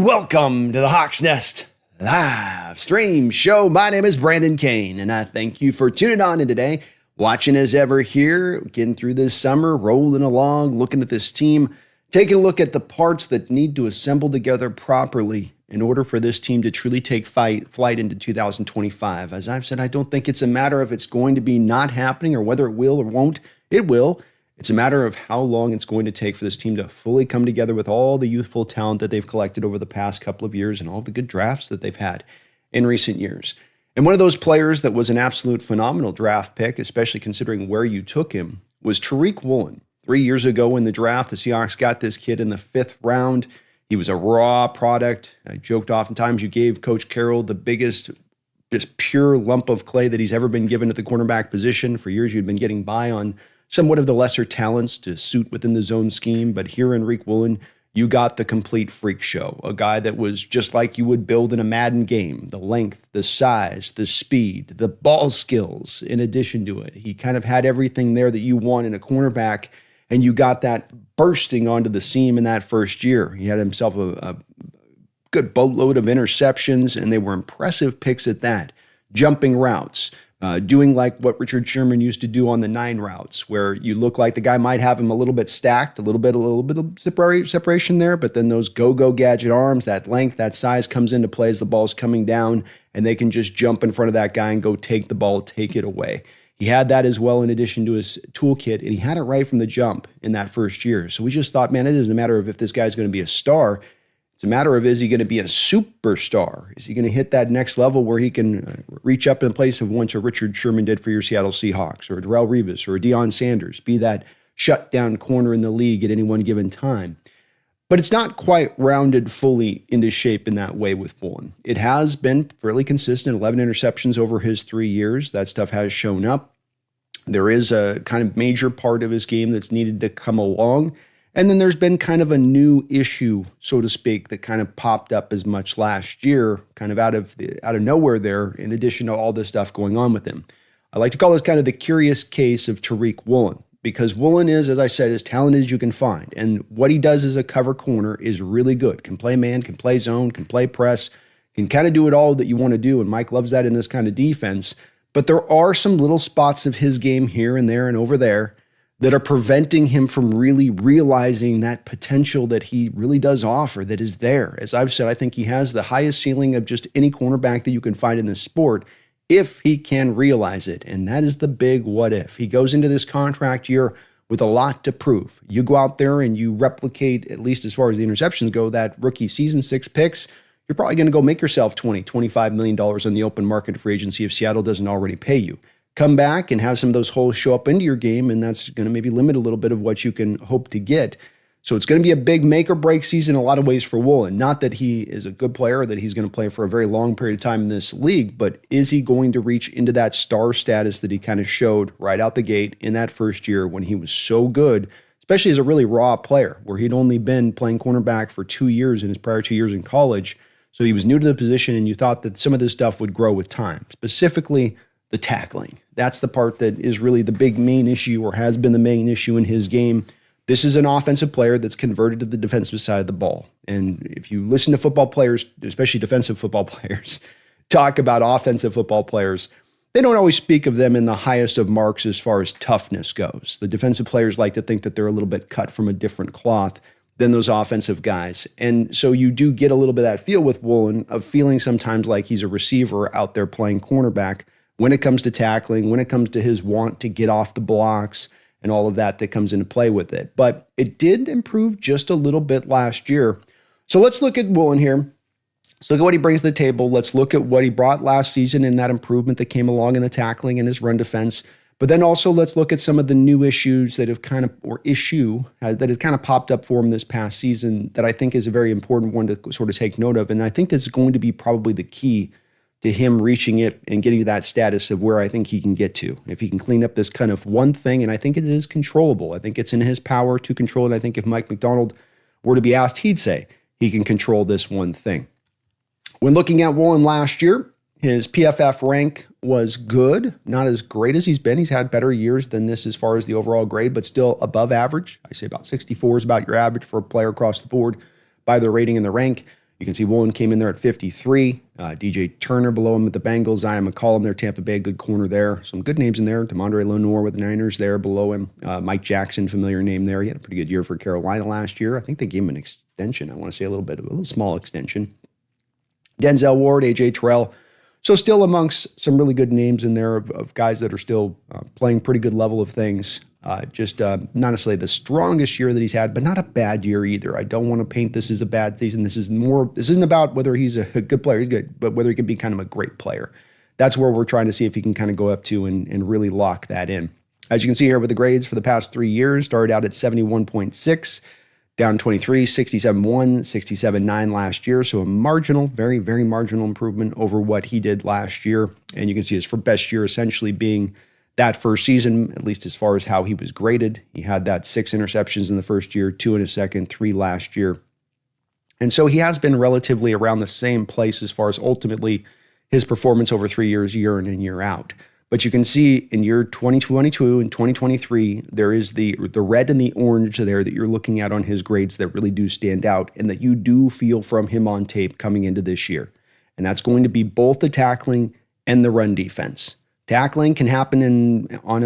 welcome to the Hawks Nest live stream show. My name is Brandon Kane, and I thank you for tuning on in today, watching as ever here, getting through this summer, rolling along, looking at this team, taking a look at the parts that need to assemble together properly in order for this team to truly take flight into 2025. As I've said, I don't think it's a matter of it's going to be not happening or whether it will or won't. It will. It's a matter of how long it's going to take for this team to fully come together with all the youthful talent that they've collected over the past couple of years and all the good drafts that they've had in recent years. And one of those players that was an absolute phenomenal draft pick, especially considering where you took him, was Tariq Woolen. 3 years ago in the draft, the Seahawks got this kid in the 5th round. He was a raw product. I joked oftentimes you gave Coach Carroll the biggest, just pure lump of clay that he's ever been given at the cornerback position. For years, you'd been getting by on somewhat of the lesser talents to suit within the zone scheme. But here in Riq Woolen, you got the complete freak show. A guy that was just like you would build in a Madden game. The length, the size, the speed, the ball skills in addition to it. He kind of had everything there that you want in a cornerback, and you got that bursting onto the seam in that first year. He had himself a good boatload of interceptions, and they were impressive picks at that. Jumping routes. Doing like what Richard Sherman used to do on the 9 routes, where you look like the guy might have him a little bit stacked, a little bit of separation there, but then those go-go gadget arms, that length, that size comes into play as the ball's coming down, and they can just jump in front of that guy and go take the ball, take it away. He had that as well in addition to his toolkit, and he had it right from the jump in that first year. So we just thought, man, it isn't a matter of if this guy's going to be a star. It's a matter of, is he going to be a superstar? Is he going to hit that next level where he can reach up in place of once a Richard Sherman did for your Seattle Seahawks, or a Darrelle Revis, or a Deion Sanders, be that shutdown corner in the league at any one given time? But it's not quite rounded fully into shape in that way with Woolen. It has been fairly consistent, 11 interceptions over his 3 years. That stuff has shown up. There is a kind of major part of his game that's needed to come along. And then there's been kind of a new issue, so to speak, that kind of popped up as much last year, kind of out of nowhere there, in addition to all this stuff going on with him. I like to call this kind of the curious case of Tariq Woolen, because Woolen is, as I said, as talented as you can find. And what he does as a cover corner is really good. Can play man, can play zone, can play press, can kind of do it all that you want to do. And Mike loves that in this kind of defense. But there are some little spots of his game here and there and over there that are preventing him from really realizing that potential that he really does offer, that is there. As I've said, I think he has the highest ceiling of just any cornerback that you can find in this sport if he can realize it. And that is the big what if. He goes into this contract year with a lot to prove. You go out there and you replicate, at least as far as the interceptions go, that rookie season, 6 picks, you're probably going to go make yourself $20, $25 million on the open market free agency if Seattle doesn't already pay you. Come back and have some of those holes show up into your game, and that's going to maybe limit a little bit of what you can hope to get. So it's going to be a big make or break season in a lot of ways for Woolen. Not that he is a good player or that he's going to play for a very long period of time in this league, but is he going to reach into that star status that he kind of showed right out the gate in that first year when he was so good, especially as a really raw player, where he'd only been playing cornerback for 2 years in his prior 2 years in college. So he was new to the position, and you thought that some of this stuff would grow with time, specifically the tackling. That's the part that is really the big main issue, or has been the main issue in his game. This is an offensive player that's converted to the defensive side of the ball. And if you listen to football players, especially defensive football players, talk about offensive football players, they don't always speak of them in the highest of marks as far as toughness goes. The defensive players like to think that they're a little bit cut from a different cloth than those offensive guys. And so you do get a little bit of that feel with Woolen, of feeling sometimes like he's a receiver out there playing cornerback, when it comes to tackling, when it comes to his want to get off the blocks and all of that comes into play with it. But it did improve just a little bit last year. So let's look at Woolen here. Let's look at what he brings to the table. Let's look at what he brought last season and that improvement that came along in the tackling and his run defense. But then also let's look at some of the new issues that have kind of, or issue that has kind of popped up for him this past season that I think is a very important one to sort of take note of. And I think this is going to be probably the key to him reaching it and getting to that status of where I think he can get to. If he can clean up this kind of one thing, and I think it is controllable. I think it's in his power to control it. I think if Mike McDonald were to be asked, he'd say he can control this one thing. When looking at Woolen last year, his PFF rank was good, not as great as he's been. He's had better years than this as far as the overall grade, but still above average. I say about 64 is about your average for a player across the board by the rating and the rank. You can see Woolen came in there at 53. DJ Turner below him with the Bengals. Zion McCollum there, Tampa Bay, good corner there. Some good names in there. DeMondre Lenore with the Niners there below him. Mike Jackson, familiar name there. He had a pretty good year for Carolina last year. I think they gave him an extension. I want to say a little small extension. Denzel Ward, AJ Terrell. So still amongst some really good names in there of guys that are still playing pretty good level of things. Just not necessarily the strongest year that he's had, but not a bad year either. I don't want to paint this as a bad season. This isn't about whether he's a good player, he's good, but whether he can be kind of a great player. That's where we're trying to see if he can kind of go up to and really lock that in. As you can see here with the grades for the past 3 years, started out at 71.6, down 23, 67.1, 67.9 last year. So a marginal, very, very marginal improvement over what he did last year. And you can see his best year essentially being that first season, at least as far as how he was graded. He had that 6 interceptions in the first year, 2 in his second, 3 last year. And so he has been relatively around the same place as far as ultimately his performance over 3 years, year in and year out. But you can see in year 2022 and 2023, there is the red and the orange there that you're looking at on his grades that really do stand out and that you do feel from him on tape coming into this year. And that's going to be both the tackling and the run defense. Tackling can happen on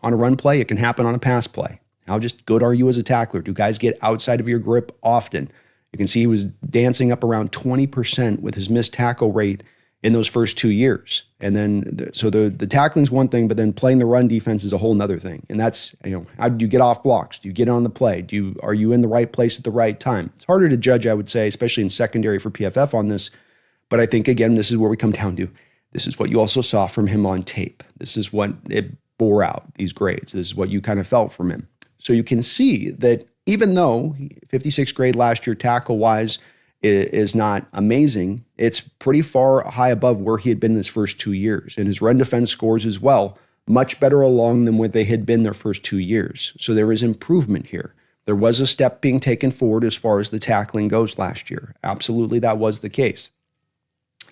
a run play. It can happen on a pass play. How just good are you as a tackler? Do guys get outside of your grip often? You can see he was dancing up around 20% with his missed tackle rate in those first 2 years. And then, the tackling's one thing, but then playing the run defense is a whole nother thing. And that's, how do you get off blocks? Do you get on the play? Are you in the right place at the right time? It's harder to judge, I would say, especially in secondary for PFF on this. But I think, again, this is where we come down to. This is what you also saw from him on tape. This is what it bore out, these grades. This is what you kind of felt from him. So you can see that even though 56th grade last year tackle-wise is not amazing, it's pretty far high above where he had been in his first 2 years. And his run defense scores as well, much better along than what they had been their first 2 years. So there is improvement here. There was a step being taken forward as far as the tackling goes last year. Absolutely, that was the case.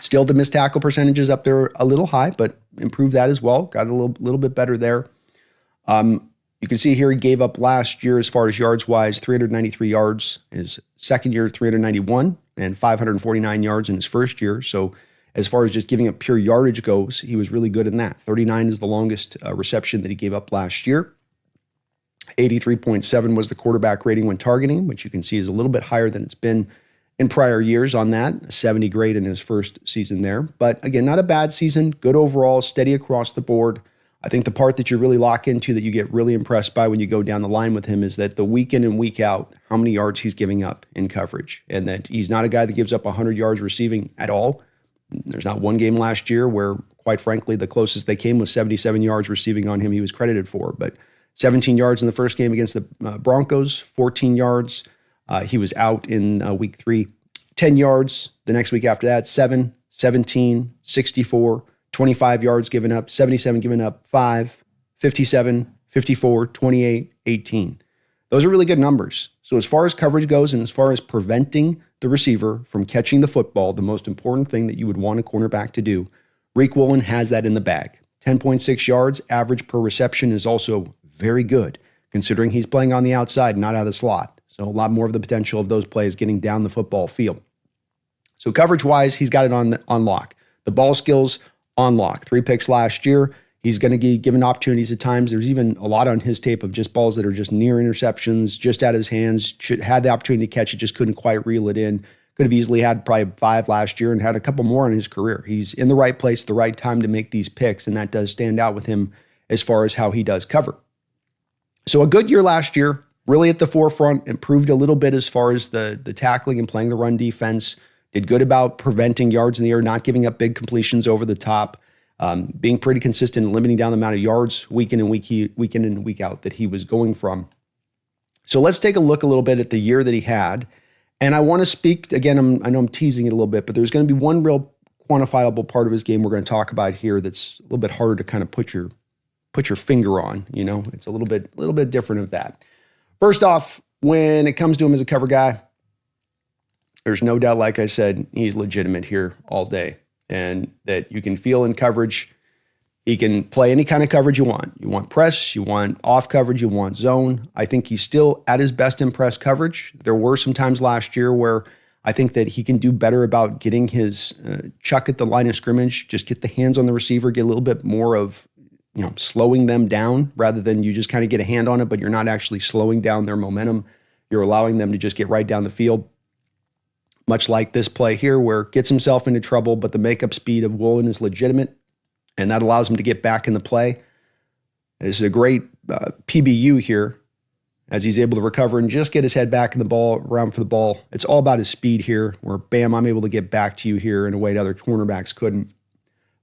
Still, the missed tackle percentages up there a little high, but improved that as well. Got a little bit better there. You can see here he gave up last year as far as yards-wise, 393 yards. His second year, 391, and 549 yards in his first year. So as far as just giving up pure yardage goes, he was really good in that. 39 is the longest reception that he gave up last year. 83.7 was the quarterback rating when targeting, which you can see is a little bit higher than it's been in prior years on that. 70 grade in his first season there. But again, not a bad season. Good overall, steady across the board. I think the part that you really lock into that you get really impressed by when you go down the line with him is that the week in and week out, how many yards he's giving up in coverage, and that he's not a guy that gives up 100 yards receiving at all. There's not one game last year where, quite frankly, the closest they came was 77 yards receiving on him he was credited for. But 17 yards in the first game against the Broncos, 14 yards. He was out in week 3. 10 yards the next week after that, 7, 17, 64. 25 yards given up, 77 given up, 5, 57, 54, 28, 18. Those are really good numbers. So as far as coverage goes and as far as preventing the receiver from catching the football, the most important thing that you would want a cornerback to do, Riq Woolen has that in the bag. 10.6 yards average per reception is also very good, considering he's playing on the outside, not out of the slot. So a lot more of the potential of those plays getting down the football field. So coverage-wise, he's got it on lock. The ball skills, on lock. 3 picks last year. He's going to be given opportunities at times. There's even a lot on his tape of just balls that are just near interceptions, just out of his hands. Had the opportunity to catch it, just couldn't quite reel it in. Could have easily had probably 5 last year and had a couple more in his career. He's in the right place, the right time to make these picks, and that does stand out with him as far as how he does cover. So a good year last year, really at the forefront, improved a little bit as far as the tackling and playing the run defense. Did good about preventing yards in the air, not giving up big completions over the top, being pretty consistent and limiting down the amount of yards week in and week out that he was going from. So let's take a look a little bit at the year that he had. And I want to speak, again, I know I'm teasing it a little bit, but there's going to be one real quantifiable part of his game we're going to talk about here that's a little bit harder to kind of put your finger on. It's a little bit different of that. First off, when it comes to him as a cover guy, there's no doubt, like I said, he's legitimate here all day, and that you can feel in coverage. He can play any kind of coverage you want. You want press, you want off coverage, you want zone. I think he's still at his best in press coverage. There were some times last year where I think that he can do better about getting his chuck at the line of scrimmage, just get the hands on the receiver, get a little bit more of, slowing them down rather than you just kind of get a hand on it, but you're not actually slowing down their momentum. You're allowing them to just get right down the field. Much like this play here where gets himself into trouble, but the makeup speed of Woolen is legitimate, and that allows him to get back in the play. This is a great PBU here as he's able to recover and just get his head back in the ball, around for the ball. It's all about his speed here, where, bam, I'm able to get back to you here in a way that other cornerbacks couldn't.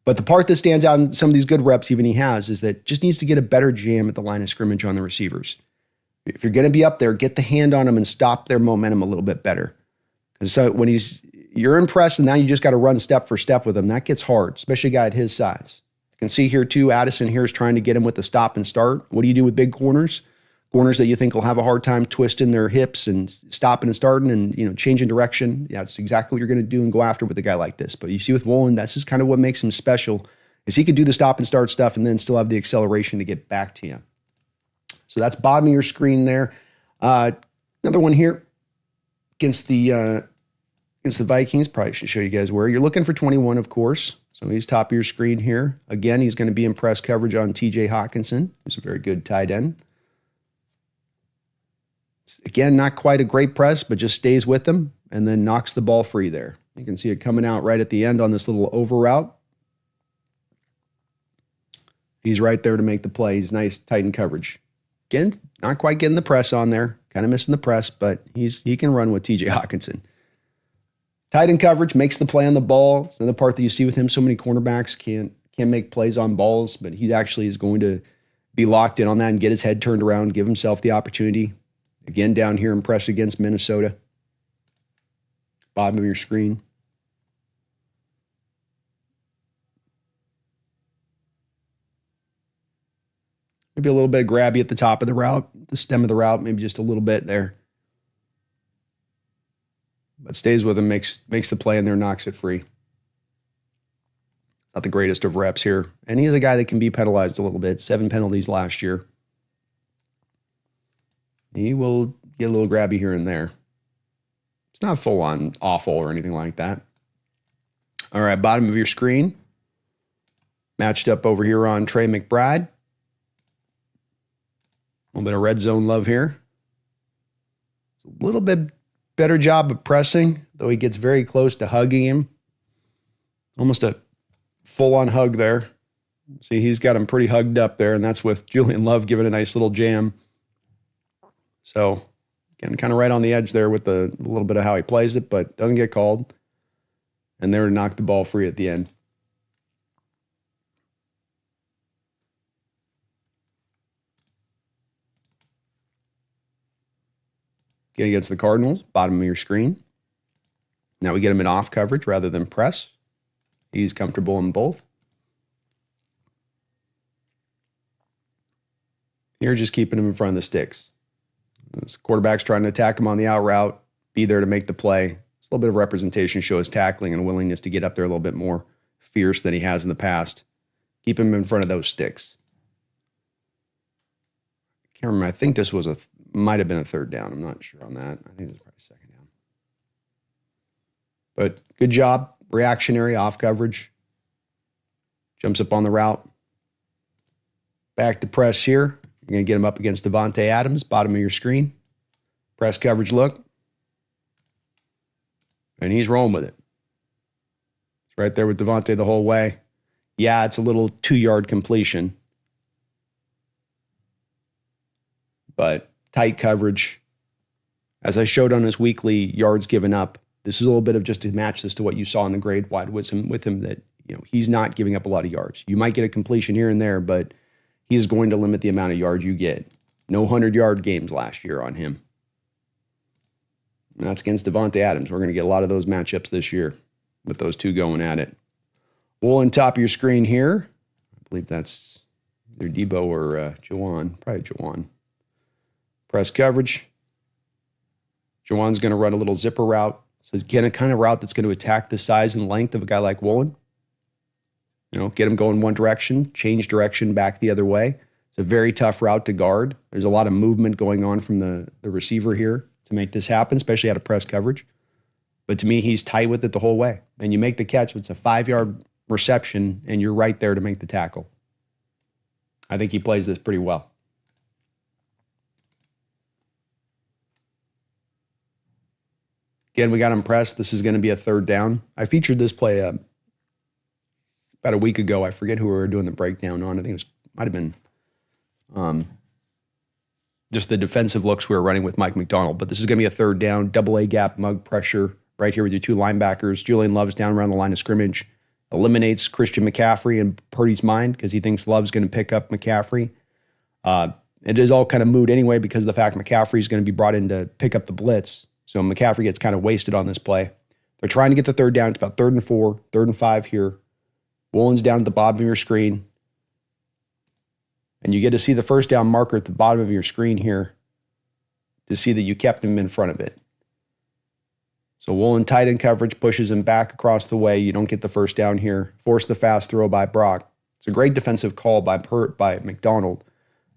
But the part that stands out in some of these good reps even he has is that just needs to get a better jam at the line of scrimmage on the receivers. If you're going to be up there, get the hand on them and stop their momentum a little bit better. Because so when you're impressed and now you just got to run step for step with him, that gets hard, especially a guy at his size. You can see here too, Addison here is trying to get him with the stop and start. What do you do with big corners? Corners that you think will have a hard time twisting their hips and stopping and starting and changing direction. Yeah, that's exactly what you're going to do and go after with a guy like this. But you see with Woolen, that's just kind of what makes him special, is he can do the stop and start stuff and then still have the acceleration to get back to you. So that's bottom of your screen there. Another one here against the Vikings. Probably should show you guys where you're looking for 21, of course. So he's top of your screen here. Again, he's going to be in press coverage on TJ Hawkinson, who's a very good tight end. Again, not quite a great press, but just stays with them and then knocks the ball free there. You can see it coming out right at the end on this little over route. He's right there to make the play. He's nice, tight in coverage. Again, not quite getting the press on there. Kind of missing the press, but he can run with TJ Hawkinson. Tight in coverage, makes the play on the ball. It's another part that you see with him. So many cornerbacks can't make plays on balls, but he actually is going to be locked in on that and get his head turned around, give himself the opportunity. Again, down here in press against Minnesota. Bottom of your screen. Maybe a little bit grabby at the top of the route, the stem of the route, maybe just a little bit there. But stays with him, makes the play in there, knocks it free. Not the greatest of reps here. And he's a guy that can be penalized a little bit. 7 penalties last year. He will get a little grabby here and there. It's not full on awful or anything like that. All right, bottom of your screen. Matched up over here on Trey McBride. A little bit of red zone love here. A little bit better job of pressing, though he gets very close to hugging him. Almost a full-on hug there. See, he's got him pretty hugged up there, and that's with Julian Love giving a nice little jam. So, again, kind of right on the edge there with a little bit of how he plays it, but doesn't get called. And there to knock the ball free at the end. Again, against the Cardinals, bottom of your screen. Now we get him in off coverage rather than press. He's comfortable in both. You're just keeping him in front of the sticks. This quarterback's trying to attack him on the out route, be there to make the play. It's a little bit of representation, show his tackling and willingness to get up there a little bit more fierce than he has in the past. Keep him in front of those sticks. I can't remember. I think this was might have been a third down. I'm not sure on that. I think it was probably second down. But good job. Reactionary off coverage. Jumps up on the route. Back to press here. You're going to get him up against Devontae Adams, bottom of your screen. Press coverage look. And he's rolling with it. It's right there with Devontae the whole way. Yeah, it's a little 2-yard completion. But tight coverage. As I showed on his weekly yards given up, this is a little bit of just to match this to what you saw in the grade wide with him that he's not giving up a lot of yards. You might get a completion here and there, but he is going to limit the amount of yards you get. No 100-yard games last year on him. And that's against Devontae Adams. We're going to get a lot of those matchups this year with those two going at it. Woolen, top of your screen here. I believe that's either Debo or Jawan. Probably Jawan. Press coverage. Jawan's going to run a little zipper route. So again, a kind of route that's going to attack the size and length of a guy like Woolen. Get him going one direction, change direction back the other way. It's a very tough route to guard. There's a lot of movement going on from the receiver here to make this happen, especially out of press coverage. But to me, he's tight with it the whole way. And you make the catch, it's a 5-yard reception, and you're right there to make the tackle. I think he plays this pretty well. Again, we got him pressed. This is going to be a third down. I featured this play about a week ago. I forget who we were doing the breakdown on. I think it might have been just the defensive looks we were running with Mike McDonald. But this is going to be a third down, double A gap, mug pressure right here with your two linebackers. Julian Love's down around the line of scrimmage. Eliminates Christian McCaffrey in Purdy's mind because he thinks Love's going to pick up McCaffrey. It is all kind of moot anyway because of the fact McCaffrey is going to be brought in to pick up the blitz. So McCaffrey gets kind of wasted on this play. They're trying to get the third down. It's about 3rd and 4, 3rd and 5 here. Woolen's down at the bottom of your screen. And you get to see the first down marker at the bottom of your screen here to see that you kept him in front of it. So Woolen tight end coverage pushes him back across the way. You don't get the first down here. Force the fast throw by Brock. It's a great defensive call by McDonald,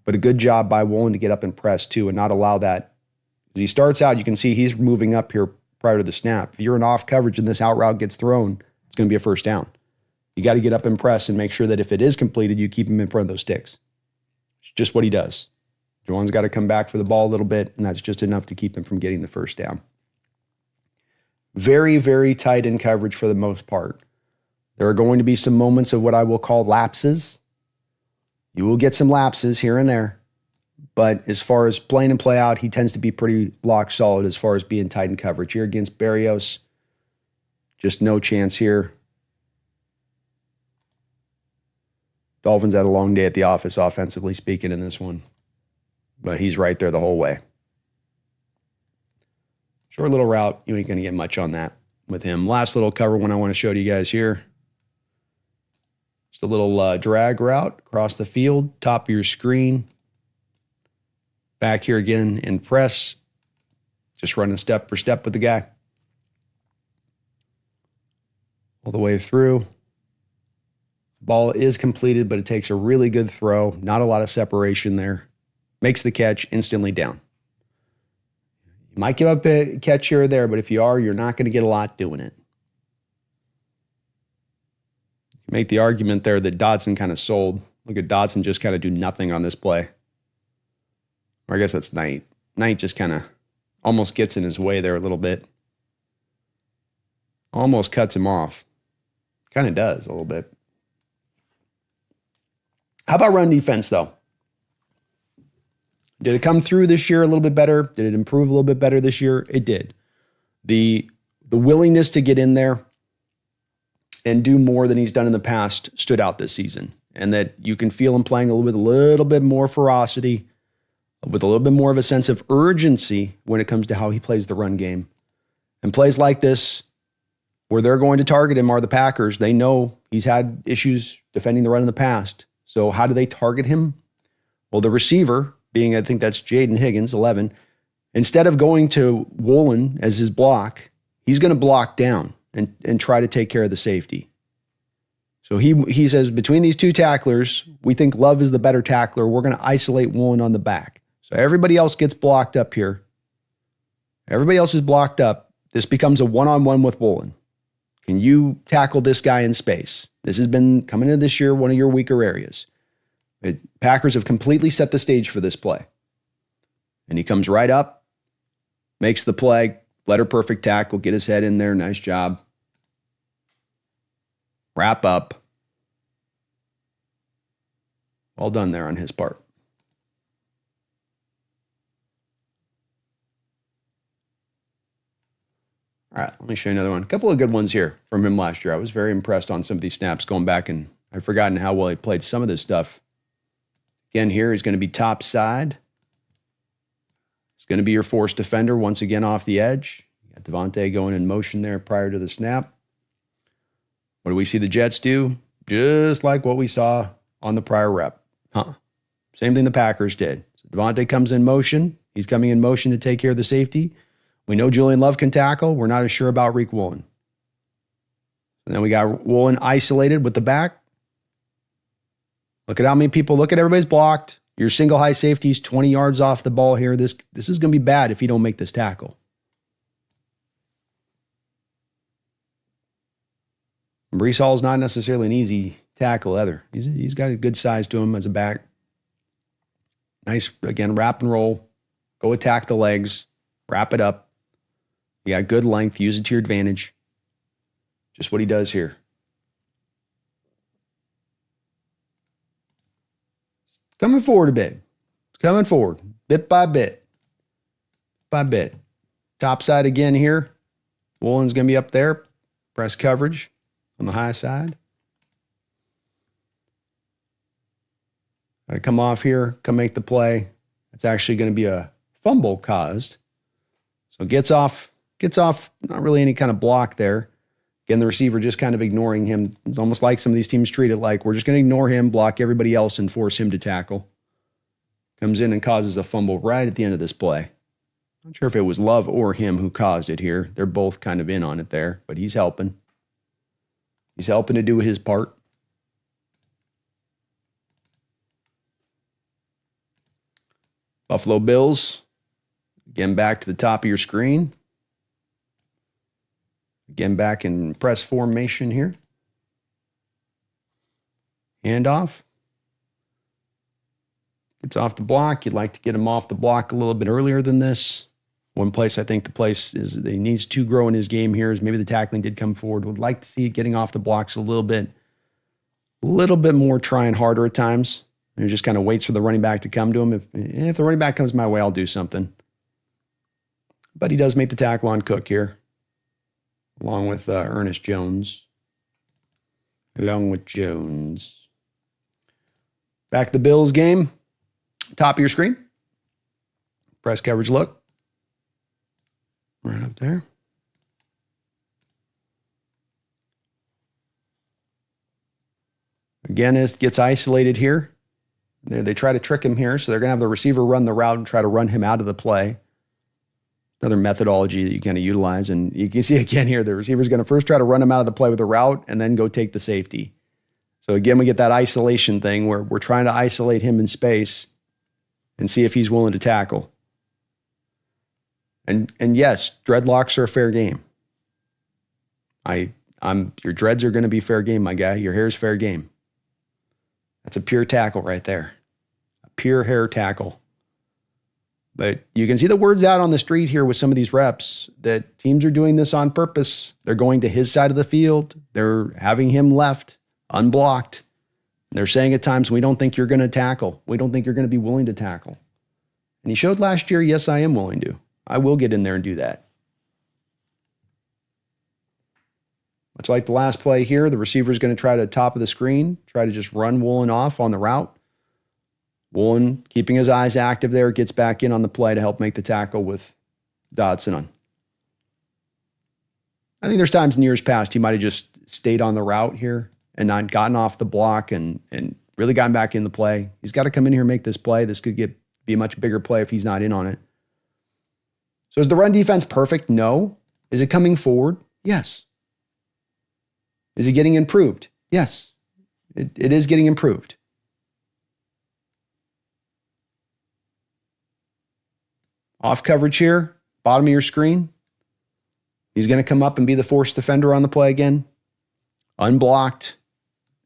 but a good job by Woolen to get up and press too and not allow that. As he starts out, you can see he's moving up here prior to the snap. If you're in off coverage and this out route gets thrown, it's going to be a first down. You got to get up and press and make sure that if it is completed, you keep him in front of those sticks. It's just what he does. Juwan's got to come back for the ball a little bit, and that's just enough to keep him from getting the first down. Very, very tight in coverage for the most part. There are going to be some moments of what I will call lapses. You will get some lapses here and there. But as far as playing and play out, he tends to be pretty lock solid as far as being tight in coverage. Here against Berrios, just no chance here. Dolphins had a long day at the office, offensively speaking, in this one. But he's right there the whole way. Short little route. You ain't going to get much on that with him. Last little cover one I want to show to you guys here. Just a little drag route across the field, top of your screen. Back here again in press. Just running step for step with the guy. All the way through. Ball is completed, but it takes a really good throw. Not a lot of separation there. Makes the catch, instantly down. You might give up a catch here or there, but if you are, you're not going to get a lot doing it. You make the argument there that Dodson kind of sold. Look at Dodson just kind of do nothing on this play. Or I guess that's Knight. Knight just kind of almost gets in his way there a little bit. Almost cuts him off. Kind of does a little bit. How about run defense, though? Did it come through this year a little bit better? Did it improve a little bit better this year? It did. The willingness to get in there and do more than he's done in the past stood out this season. And that you can feel him playing a little bit more ferocity, with a little bit more of a sense of urgency when it comes to how he plays the run game. And plays like this, where they're going to target him, are the Packers. They know he's had issues defending the run in the past. So how do they target him? Well, the receiver, being, I think that's Jaden Higgins, 11, instead of going to Woolen as his block, he's going to block down and try to take care of the safety. So he says, between these two tacklers, we think Love is the better tackler. We're going to isolate Woolen on the back. So everybody else gets blocked up here. Everybody else is blocked up. This becomes a one-on-one with Woolen. Can you tackle this guy in space? This has been, coming into this year, one of your weaker areas. Packers have completely set the stage for this play. And he comes right up, makes the play, letter perfect tackle, get his head in there, nice job. Wrap up. Well done there on his part. All right, let me show you another one. A couple of good ones here from him last year. I was very impressed on some of these snaps going back, and I've forgotten how well he played some of this stuff. Again, here he's going to be top side. It's going to be your forced defender once again off the edge. You got Devontae going in motion there prior to the snap. What do we see the Jets do? Just like what we saw on the prior rep. Same thing the Packers did. So Devontae comes in motion. He's coming in motion to take care of the safety. We know Julian Love can tackle. We're not as sure about Riq Woolen. And then we got Woolen isolated with the back. Look at how many people, look at everybody's blocked. Your single high safety is 20 yards off the ball here. This is going to be bad if you don't make this tackle. Breece Hall's not necessarily an easy tackle either. He's got a good size to him as a back. Nice, again, wrap and roll. Go attack the legs. Wrap it up. You got good length. Use it to your advantage. Just what he does here. Coming forward a bit. Coming forward. Bit by bit. By bit. Top side again here. Woolen's going to be up there. Press coverage on the high side. Got to come off here. Come make the play. It's actually going to be a fumble caused. So gets off, not really any kind of block there. Again, the receiver just kind of ignoring him. It's almost like some of these teams treat it like we're just going to ignore him, block everybody else, and force him to tackle. Comes in and causes a fumble right at the end of this play. Not sure if it was Love or him who caused it here. They're both kind of in on it there, but he's helping. He's helping to do his part. Buffalo Bills. Again, back to the top of your screen. Again, back in press formation here. Handoff. Gets off the block. You'd like to get him off the block a little bit earlier than this. One place I think the place is that he needs to grow in his game here is maybe the tackling did come forward. Would like to see it getting off the blocks a little bit more, trying harder at times. And he just kind of waits for the running back to come to him. If the running back comes my way, I'll do something. But he does make the tackle on Cook here, along with Ernest Jones. Back to the Bills game. Top of your screen. Press coverage look. Right up there. Again, it gets isolated here. They try to trick him here, so they're going to have the receiver run the route and try to run him out of the play. Another methodology that you kind of utilize. And you can see again here, the receiver's going to first try to run him out of the play with the route and then go take the safety. So again, we get that isolation thing where we're trying to isolate him in space and see if he's willing to tackle. And yes, dreadlocks are a fair game. Your dreads are going to be fair game, my guy. Your hair's fair game. That's a pure tackle right there. A pure hair tackle. But you can see the words out on the street here with some of these reps that teams are doing this on purpose. They're going to his side of the field. They're having him left, unblocked. They're saying at times, we don't think you're going to tackle. We don't think you're going to be willing to tackle. And he showed last year, yes, I am willing to. I will get in there and do that. Much like the last play here, the receiver is going to try to top of the screen, try to just run Woolen off on the route. Woolen, keeping his eyes active there, gets back in on the play to help make the tackle with Dodson on. I think there's times in years past he might have just stayed on the route here and not gotten off the block and really gotten back in the play. He's got to come in here and make this play. This could be a much bigger play if he's not in on it. So is the run defense perfect? No. Is it coming forward? Yes. Is it getting improved? Yes. It is getting improved. Off coverage here, bottom of your screen. He's going to come up and be the forced defender on the play again. Unblocked.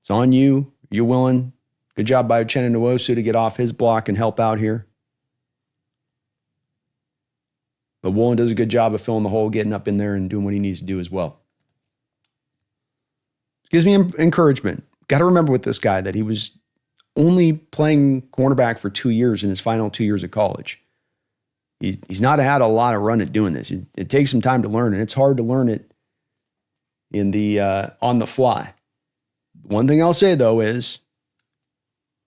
It's on you. You're willing. Good job by Uchenna Nwosu to get off his block and help out here. But Woolen does a good job of filling the hole, getting up in there and doing what he needs to do as well. Gives me encouragement. Got to remember with this guy that he was only playing cornerback for 2 years in his final 2 years of college. He's not had a lot of run at doing this. It takes some time to learn, and it's hard to learn it in the on the fly. One thing I'll say, though, is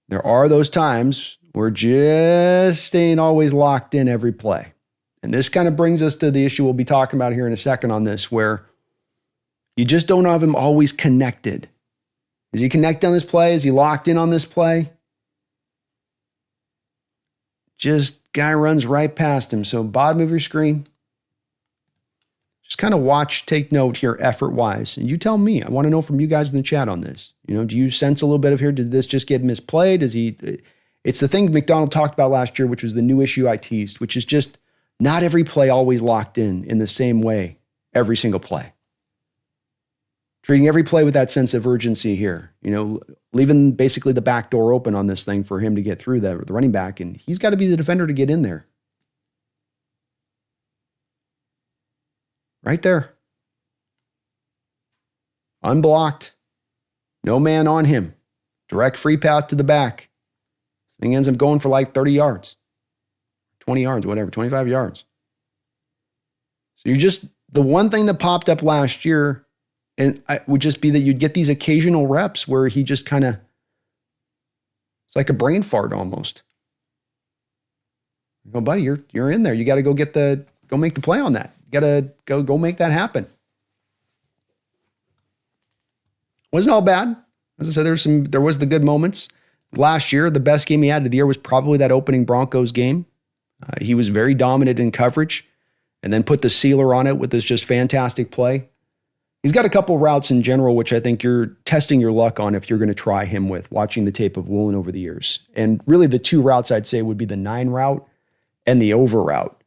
there are those times where just ain't always locked in every play. And this kind of brings us to the issue we'll be talking about here in a second on this, where you just don't have him always connected. Is he connected on this play? Is he locked in on this play? Just guy runs right past him. So bottom of your screen, just kind of watch, take note here effort-wise. And you tell me. I want to know from you guys in the chat on this. Do you sense a little bit of here? Did this just get misplayed? It's the thing McDonald talked about last year, which was the new issue I teased, which is just not every play always locked in the same way every single play. treating every play with that sense of urgency here, leaving basically the back door open on this thing for him to get through the running back, and he's got to be the defender to get in there. Right there. Unblocked. No man on him. Direct free path to the back. This thing ends up going for like 30 yards. 20 yards, whatever, 25 yards. So the one thing that popped up last year and would just be that you'd get these occasional reps where he just kind of, it's like a brain fart almost. You go, buddy, you're in there. You got to go make the play on that. You got to go make that happen. Wasn't all bad. As I said, there was the good moments. Last year, the best game he had of the year was probably that opening Broncos game. He was very dominant in coverage and then put the sealer on it with this just fantastic play. He's got a couple routes in general, which I think you're testing your luck on if you're going to try him with, watching the tape of Woolen over the years. And really the two routes I'd say would be the 9 route and the over route.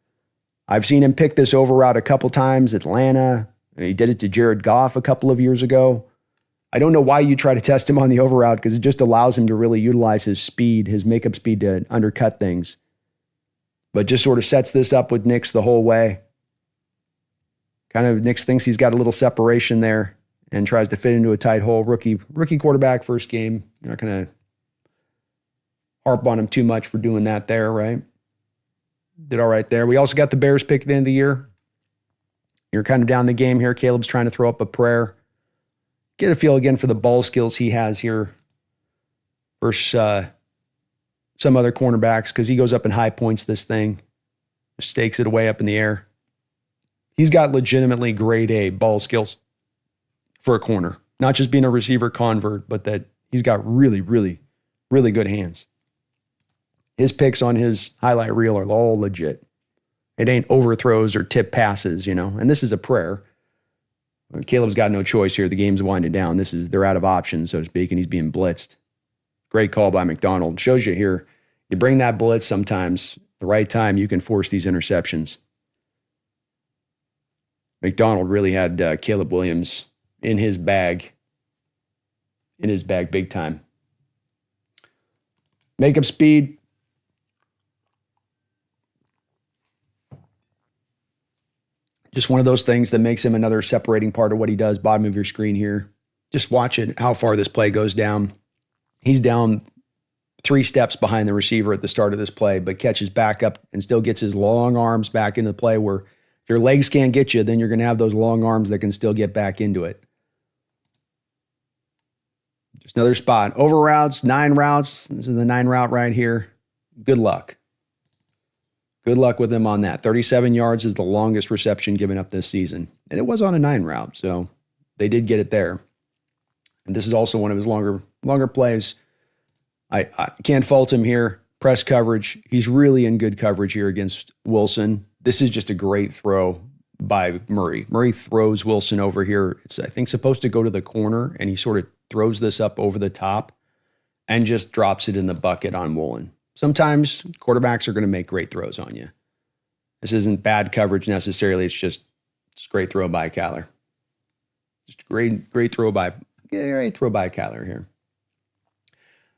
I've seen him pick this over route a couple times, Atlanta. He did it to Jared Goff a couple of years ago. I don't know why you try to test him on the over route because it just allows him to really utilize his speed, his makeup speed to undercut things. But just sort of sets this up with Nix the whole way. Kind of Nix thinks he's got a little separation there and tries to fit into a tight hole. Rookie quarterback, first game. You're not going to harp on him too much for doing that there, right? Did all right there. We also got the Bears pick at the end of the year. You're kind of down the game here. Caleb's trying to throw up a prayer. Get a feel again for the ball skills he has here versus some other cornerbacks because he goes up and high points this thing, stakes it away up in the air. He's got legitimately grade A ball skills for a corner. Not just being a receiver convert, but that he's got really, really, really good hands. His picks on his highlight reel are all legit. It ain't overthrows or tip passes, and this is a prayer. Caleb's got no choice here. The game's winding down. They're out of options, so to speak, and he's being blitzed. Great call by McDonald. Shows you here, you bring that blitz sometimes, the right time, you can force these interceptions. McDonald really had Caleb Williams in his bag big time. Makeup speed. Just one of those things that makes him another separating part of what he does. Bottom of your screen here. Just watch it, how far this play goes down. He's down 3 steps behind the receiver at the start of this play, but catches back up and still gets his long arms back into the play where if your legs can't get you, then you're going to have those long arms that can still get back into it. Just another spot. Over routes, 9 routes. This is the 9 route right here. Good luck. Good luck with him on that. 37 yards is the longest reception given up this season. And it was on a 9 route, so they did get it there. And this is also one of his longer plays. I can't fault him here. Press coverage. He's really in good coverage here against Wilson. This is just a great throw by Murray. Murray throws Wilson over here. It's, I think, supposed to go to the corner, and he sort of throws this up over the top and just drops it in the bucket on Woolen. Sometimes quarterbacks are going to make great throws on you. This isn't bad coverage necessarily. It's a great throw by Kyler. Just a great throw by Kyler here.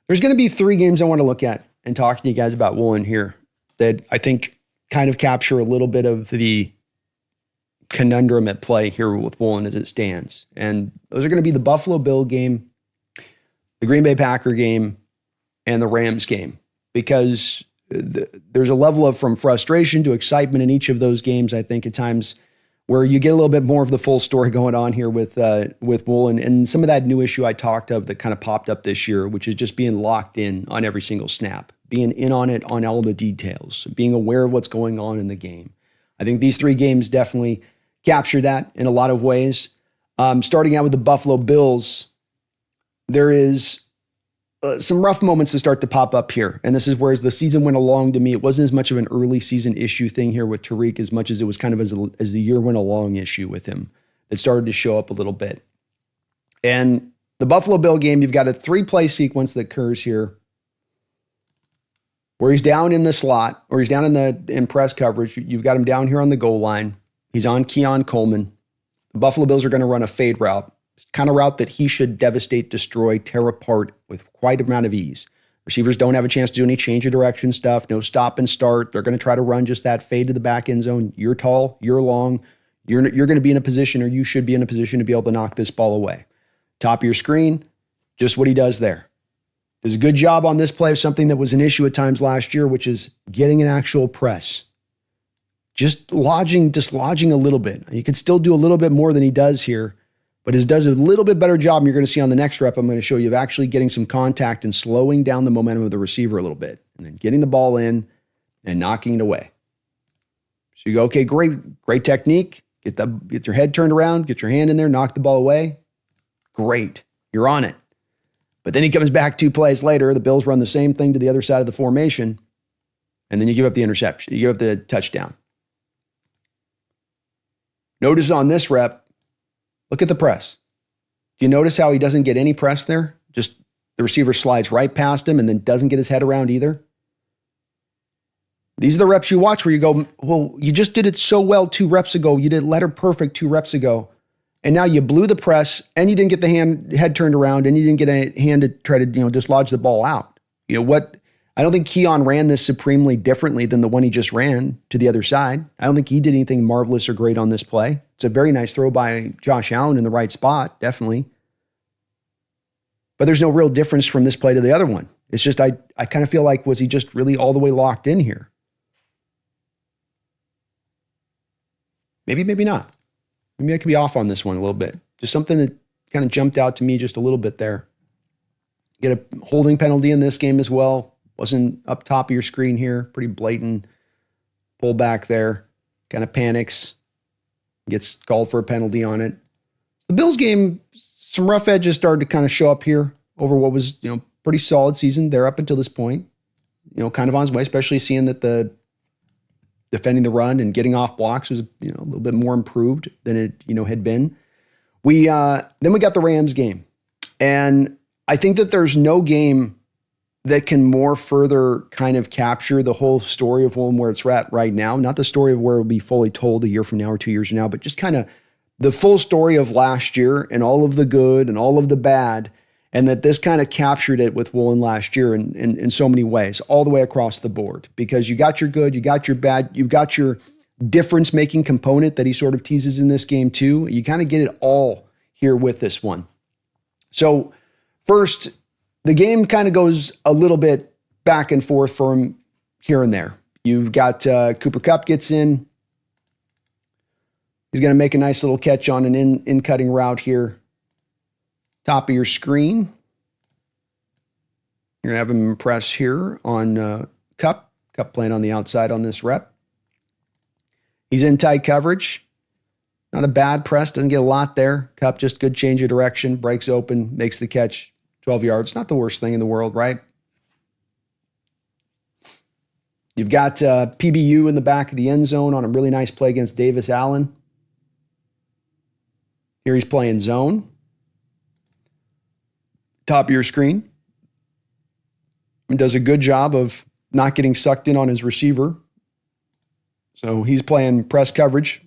There's going to be 3 games I want to look at and talk to you guys about Woolen here that I think kind of capture a little bit of the conundrum at play here with Woolen as it stands. And those are going to be the Buffalo Bill game, the Green Bay Packer game, and the Rams game. Because there's a level of from frustration to excitement in each of those games, I think, at times where you get a little bit more of the full story going on here with Woolen and some of that new issue I talked of that kind of popped up this year, which is just being locked in on every single snap, being in on it on all the details, being aware of what's going on in the game. I think these 3 games definitely capture that in a lot of ways. Starting out with the Buffalo Bills, there is some rough moments to start to pop up here. And this is where as the season went along, to me, it wasn't as much of an early season issue thing here with Tariq as much as it was kind of as the year went along issue with him that started to show up a little bit. And the Buffalo Bill game, you've got a 3-play sequence that occurs here where he's down in the slot or he's down in press coverage. You've got him down here on the goal line. He's on Keon Coleman. The Buffalo Bills are going to run a fade route. kind of route that he should devastate, destroy, tear apart with quite a amount of ease. Receivers don't have a chance to do any change of direction stuff, no stop and start. They're going to try to run just that fade to the back end zone. You're tall, you're long, you're going to be in a position, or you should be in a position to be able to knock this ball away. Top of your screen, just what he does there. Does a good job on this play of something that was an issue at times last year, which is getting an actual press. Just dislodging a little bit. He could still do a little bit more than he does here, but he does a little bit better job, and you're going to see on the next rep I'm going to show you, of actually getting some contact and slowing down the momentum of the receiver a little bit, and then getting the ball in and knocking it away. So you go, okay, great technique. Get your head turned around, get your hand in there, knock the ball away. Great, you're on it. But then he comes back 2 plays later. The Bills run the same thing to the other side of the formation, and then you give up the interception. You give up the touchdown. Notice on this rep, look at the press. Do you notice how he doesn't get any press there? Just the receiver slides right past him and then doesn't get his head around either. These are the reps you watch where you go, well, you just did it so well 2 reps ago. You did letter perfect 2 reps ago. And now you blew the press and you didn't get the head turned around and you didn't get a hand to try to, dislodge the ball out. I don't think Keon ran this supremely differently than the one he just ran to the other side. I don't think he did anything marvelous or great on this play. It's a very nice throw by Josh Allen in the right spot, definitely. But there's no real difference from this play to the other one. It's just, I kind of feel like, was he just really all the way locked in here? Maybe, maybe not. Maybe I could be off on this one a little bit. Just something that kind of jumped out to me just a little bit there. Get a holding penalty in this game as well. Wasn't up top of your screen here. Pretty blatant pull back there. Kind of panics. Gets called for a penalty on it. The Bills game, some rough edges started to kind of show up here over what was, pretty solid season there up until this point. Kind of on his way, especially seeing that the defending the run and getting off blocks was, a little bit more improved than it, had been. Then we got the Rams game. And I think that there's no game that can more further kind of capture the whole story of where it's at right now. Not the story of where it'll be fully told a year from now or 2 years from now, but just kind of the full story of last year and all of the good and all of the bad. And that this kind of captured it with Woolen last year in so many ways, all the way across the board. Because you got your good, you got your bad, you've got your difference-making component that he sort of teases in this game too. You kind of get it all here with this one. So first, the game kind of goes a little bit back and forth for him here and there. You've got Cooper Kupp gets in. He's going to make a nice little catch on an in-cutting route here. Top of your screen. You're going to have him press here on Kupp. Kupp playing on the outside on this rep. He's in tight coverage. Not a bad press. Doesn't get a lot there. Kupp just good change of direction. Breaks open. Makes the catch. 12 yards. Not the worst thing in the world, right? You've got PBU in the back of the end zone on a really nice play against Davis Allen. Here he's playing zone. Top of your screen. And does a good job of not getting sucked in on his receiver. So he's playing press coverage.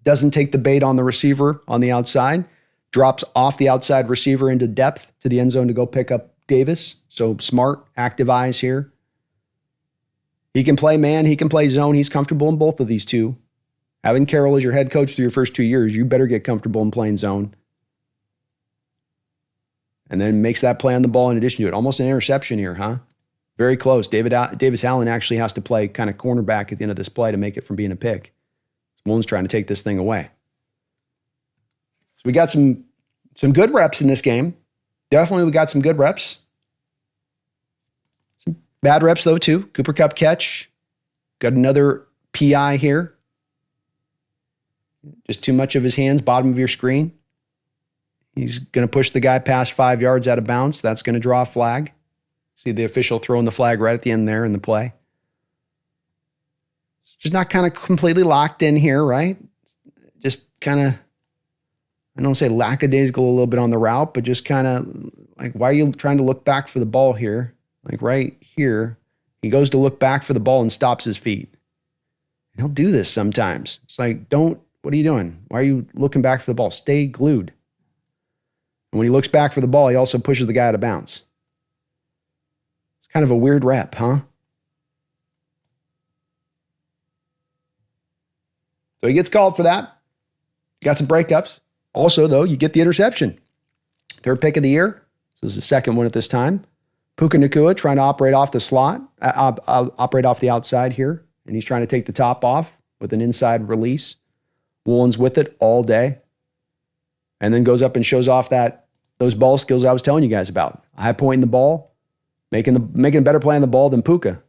Doesn't take the bait on the receiver on the outside. Drops off the outside receiver into depth to the end zone to go pick up Davis. So smart, active eyes here. He can play man. He can play zone. He's comfortable in both of these two. Having Carroll as your head coach through your first 2 years, you better get comfortable in playing zone. And then makes that play on the ball in addition to it. Almost an interception here, huh? Very close. Davis Allen actually has to play kind of cornerback at the end of this play to make it from being a pick. Woolen's trying to take this thing away. So we got some good reps in this game. Definitely we got some good reps. Some bad reps though too. Cooper Kupp catch. Got another PI here. Just too much of his hands, bottom of your screen. He's going to push the guy past 5 yards out of bounds. That's going to draw a flag. See the official throwing the flag right at the end there in the play. Just not kind of completely locked in here, right? Just kind of, I don't say lackadaisical a little bit on the route, but just kind of like, why are you trying to look back for the ball here? Like right here, he goes to look back for the ball and stops his feet. He'll do this sometimes. It's like, what are you doing? Why are you looking back for the ball? Stay glued. And when he looks back for the ball, he also pushes the guy out of bounds. It's kind of a weird rep, huh? So he gets called for that. Got some breakups. Also, though, you get the interception. Third pick of the year. This is the second one at this time. Puka Nacua trying to operate off the slot, operate off the outside here. And he's trying to take the top off with an inside release. Woolen's with it all day. And then goes up and shows off those ball skills I was telling you guys about. High pointing the ball, making a better play on the ball than Puka.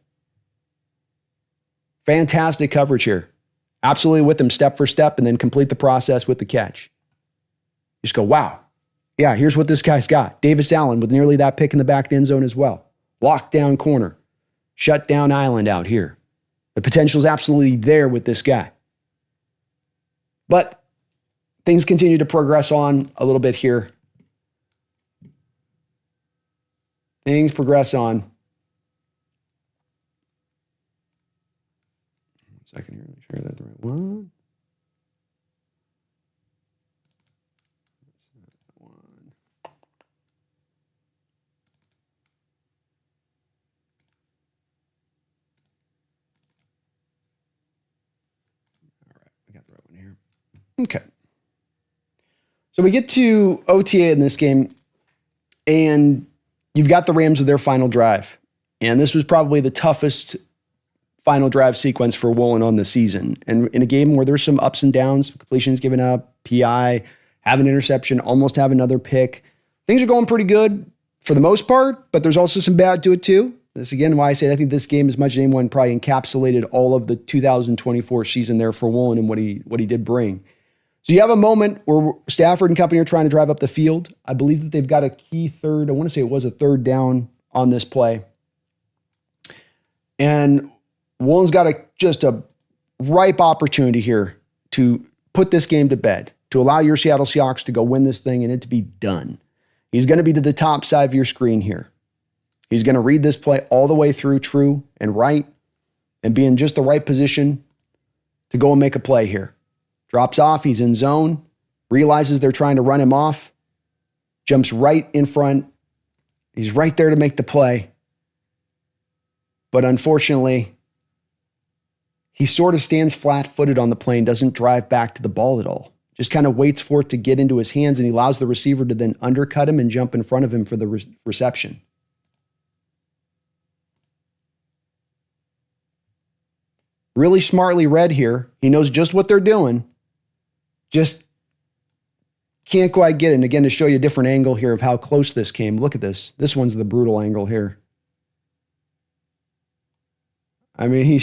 Fantastic coverage here. Absolutely with him step for step and then complete the process with the catch. You just go, wow. Yeah, here's what this guy's got. Davis Allen with nearly that pick in the back of the end zone as well. Locked down corner. Shut down island out here. The potential is absolutely there with this guy. But things continue to progress on a little bit here. Things progress on. 1 second here. Make sure that's the right one. Okay. So we get to OTA in this game, and you've got the Rams with their final drive. And this was probably the toughest final drive sequence for Woolen on the season. And in a game where there's some ups and downs, completions given up, PI, have an interception, almost have another pick. Things are going pretty good for the most part, but there's also some bad to it too. This again, why I say I think this game, as much as anyone, probably encapsulated all of the 2024 season there for Woolen and what he did bring. So you have a moment where Stafford and company are trying to drive up the field. I believe that they've got a key third. I want to say it was a third down on this play. And Woolen's got just a ripe opportunity here to put this game to bed, to allow your Seattle Seahawks to go win this thing and it to be done. He's going to be to the top side of your screen here. He's going to read this play all the way through true and right and be in just the right position to go and make a play here. Drops off, he's in zone, realizes they're trying to run him off, jumps right in front. He's right there to make the play. But unfortunately, he sort of stands flat-footed on the play and doesn't drive back to the ball at all. Just kind of waits for it to get into his hands, and he allows the receiver to then undercut him and jump in front of him for the reception. Really smartly read here. He knows just what they're doing. Just can't quite get it. And again, to show you a different angle here of how close this came. Look at this. This one's the brutal angle here. I mean,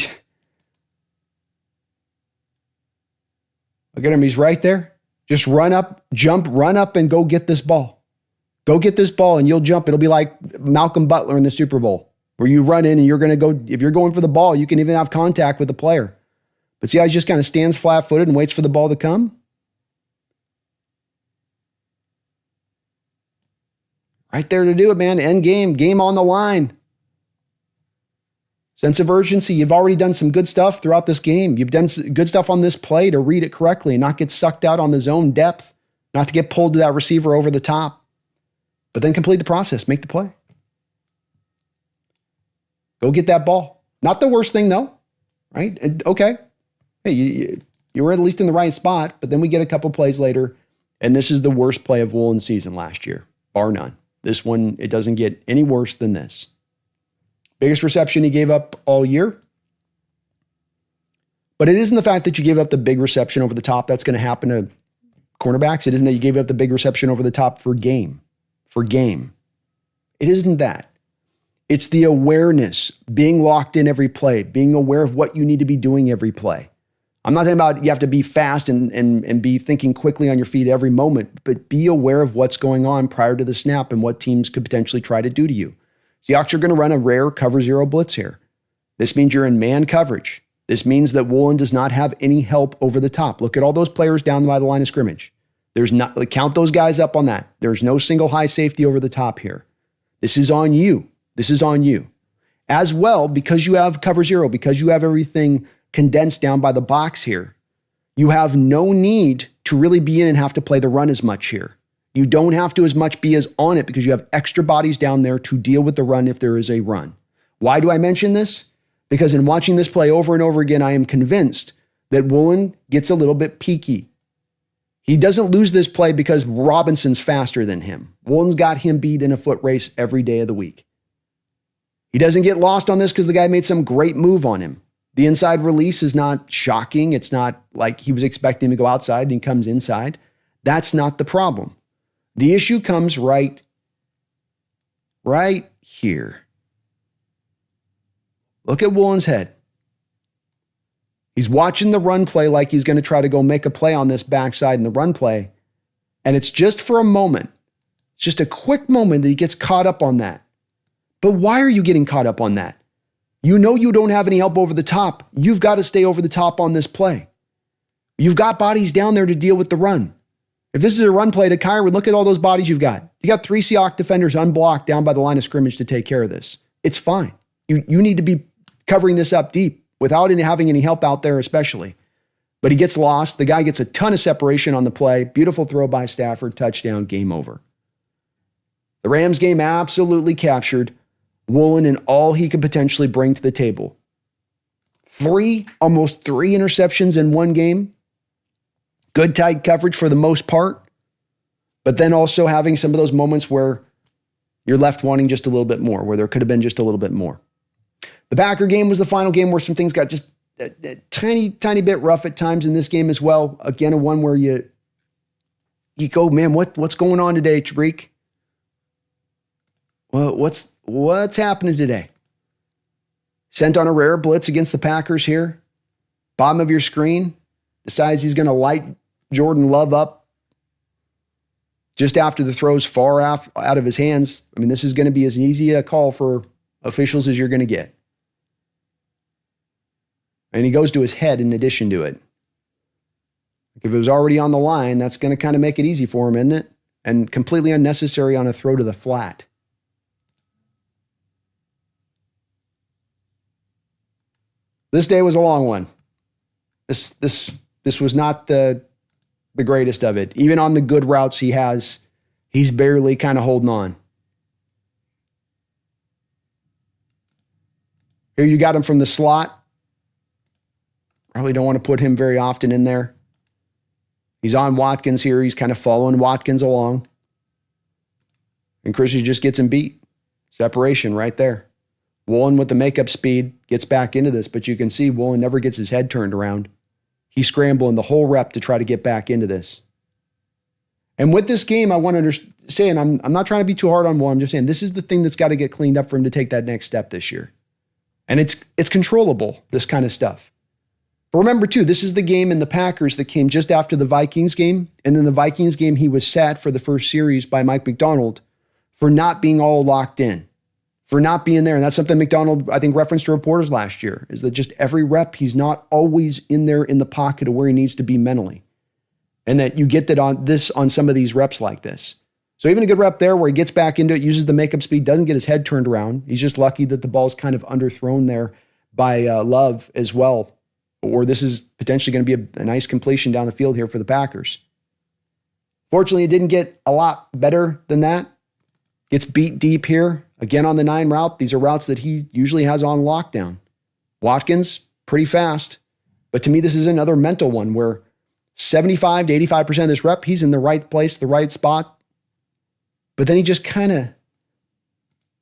look at him. He's right there. Just run up, and go get this ball. Go get this ball and you'll jump. It'll be like Malcolm Butler in the Super Bowl, where you run in and you're going to go, if you're going for the ball, you can even have contact with the player. But see how he just kind of stands flat-footed and waits for the ball to come? Right there to do it, man. End game. Game on the line. Sense of urgency. You've already done some good stuff throughout this game. You've done good stuff on this play to read it correctly and not get sucked out on the zone depth, not to get pulled to that receiver over the top, but then complete the process. Make the play. Go get that ball. Not the worst thing, though, right? Okay. Hey, you were at least in the right spot, but then we get a couple plays later, and this is the worst play of Woolen's season last year, bar none. This one, it doesn't get any worse than this. Biggest reception he gave up all year. But it isn't the fact that you gave up the big reception over the top that's going to happen to cornerbacks. It isn't that you gave up the big reception over the top for game. It isn't that. It's the awareness, being locked in every play, being aware of what you need to be doing every play. I'm not talking about you have to be fast and be thinking quickly on your feet every moment, but be aware of what's going on prior to the snap and what teams could potentially try to do to you. Seahawks are going to run a rare cover zero blitz here. This means you're in man coverage. This means that Woolen does not have any help over the top. Look at all those players down by the line of scrimmage. There's not, count those guys up on that. There's no single high safety over the top here. This is on you. This is on you. As well, because you have cover zero, because you have everything condensed down by the box here, you have no need to really be in and have to play the run as much here. You don't have to as much be as on it because you have extra bodies down there to deal with the run if there is a run. Why do I mention this? Because in watching this play over and over again, I am convinced that Woolen gets a little bit peaky. He doesn't lose this play because Robinson's faster than him. Woolen's got him beat in a foot race every day of the week. He doesn't get lost on this because the guy made some great move on him. The inside release is not shocking. It's not like he was expecting to go outside and he comes inside. That's not the problem. The issue comes right here. Look at Woolen's head. He's watching the run play like he's going to try to go make a play on this backside in the run play. And it's just for a moment. It's just a quick moment that he gets caught up on that. But why are you getting caught up on that? You know you don't have any help over the top. You've got to stay over the top on this play. You've got bodies down there to deal with the run. If this is a run play to Kyron, look at all those bodies you've got. You got 3 Seahawks defenders unblocked down by the line of scrimmage to take care of this. It's fine. You need to be covering this up deep without having any help out there especially. But he gets lost. The guy gets a ton of separation on the play. Beautiful throw by Stafford. Touchdown. Game over. The Rams game absolutely captured Woolen and all he could potentially bring to the table. Almost three interceptions in one game. Good tight coverage for the most part, but then also having some of those moments where you're left wanting just a little bit more, where there could have been just a little bit more. The Packer game was the final game where some things got just a tiny bit rough at times in this game as well. Again, a one where you go, man, what's going on today, Tariq? Well, what's happening today? Sent on a rare blitz against the Packers here. Bottom of your screen. Decides he's going to light Jordan Love up just after the throw's far out of his hands. I mean, this is going to be as easy a call for officials as you're going to get. And he goes to his head in addition to it. If it was already on the line, that's going to kind of make it easy for him, isn't it? And completely unnecessary on a throw to the flat. This day was a long one. This was not the greatest of it. Even on the good routes he's barely kind of holding on. Here you got him from the slot. Probably don't want to put him very often in there. He's on Watkins here. He's kind of following Watkins along. And Christian just gets him beat. Separation right there. Woolen with the makeup speed gets back into this, but you can see Woolen never gets his head turned around. He's scrambling the whole rep to try to get back into this. And with this game, I want to say, and I'm not trying to be too hard on Woolen, I'm just saying this is the thing that's got to get cleaned up for him to take that next step this year. And it's controllable, this kind of stuff. But remember, too, this is the game in the Packers that came just after the Vikings game. And then the Vikings game, he was sat for the first series by Mike McDonald for not being all locked in, for not being there. And that's something McDonald, I think, referenced to reporters last year, is that just every rep, he's not always in there in the pocket of where he needs to be mentally. And that you get that on some of these reps like this. So even a good rep there where he gets back into it, uses the makeup speed, doesn't get his head turned around. He's just lucky that the ball's kind of underthrown there by Love as well. Or this is potentially going to be a nice completion down the field here for the Packers. Fortunately, it didn't get a lot better than that. Gets beat deep here. Again on the 9 route. These are routes that he usually has on lockdown. Watkins, pretty fast. But to me, this is another mental one where 75 to 85% of this rep, he's in the right place, the right spot. But then he just kind of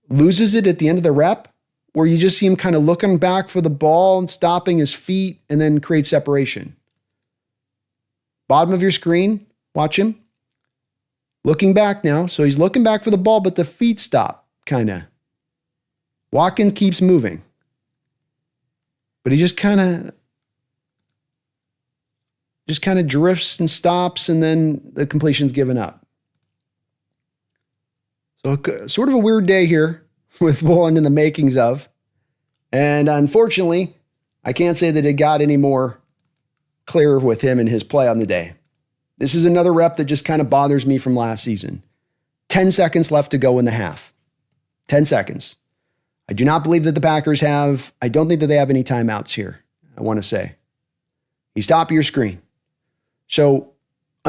loses it at the end of the rep, where you just see him kind of looking back for the ball and stopping his feet and then create separation. Bottom of your screen, watch him. Looking back now. So he's looking back for the ball, but the feet stop, kind of. Watkins keeps moving. But he just kind of drifts and stops, and then the completion's given up. So sort of a weird day here with Woolen in the makings of. And unfortunately, I can't say that it got any more clear with him and his play on the day. This is another rep that just kind of bothers me from last season. 10 seconds left to go in the half. 10 seconds. I do not believe that the Packers I don't think that they have any timeouts here, I want to say. He's top of your screen. So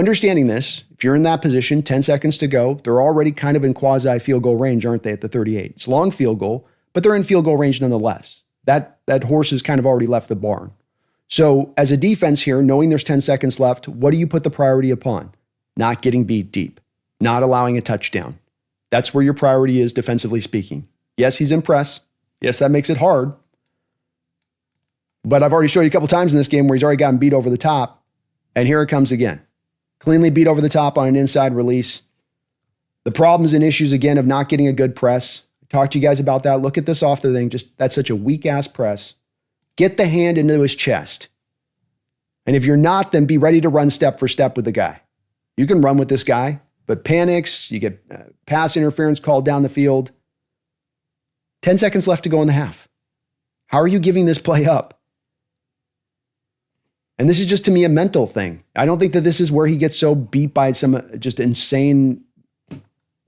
understanding this, if you're in that position, 10 seconds to go, they're already kind of in quasi field goal range, aren't they, at the 38? It's a long field goal, but they're in field goal range nonetheless. That horse has kind of already left the barn. So as a defense here, knowing there's 10 seconds left, what do you put the priority upon? Not getting beat deep, not allowing a touchdown. That's where your priority is defensively speaking. Yes, he's impressed. Yes, that makes it hard. But I've already showed you a couple times in this game where he's already gotten beat over the top. And here it comes again. Cleanly beat over the top on an inside release. The problems and issues, again, of not getting a good press. I talked to you guys about that. Look at this off the thing. Just that's such a weak-ass press. Get the hand into his chest. And if you're not, then be ready to run step for step with the guy. You can run with this guy, but panics, you get pass interference called down the field. 10 seconds left to go in the half. How are you giving this play up? And this is just, to me, a mental thing. I don't think that this is where he gets so beat by some just insane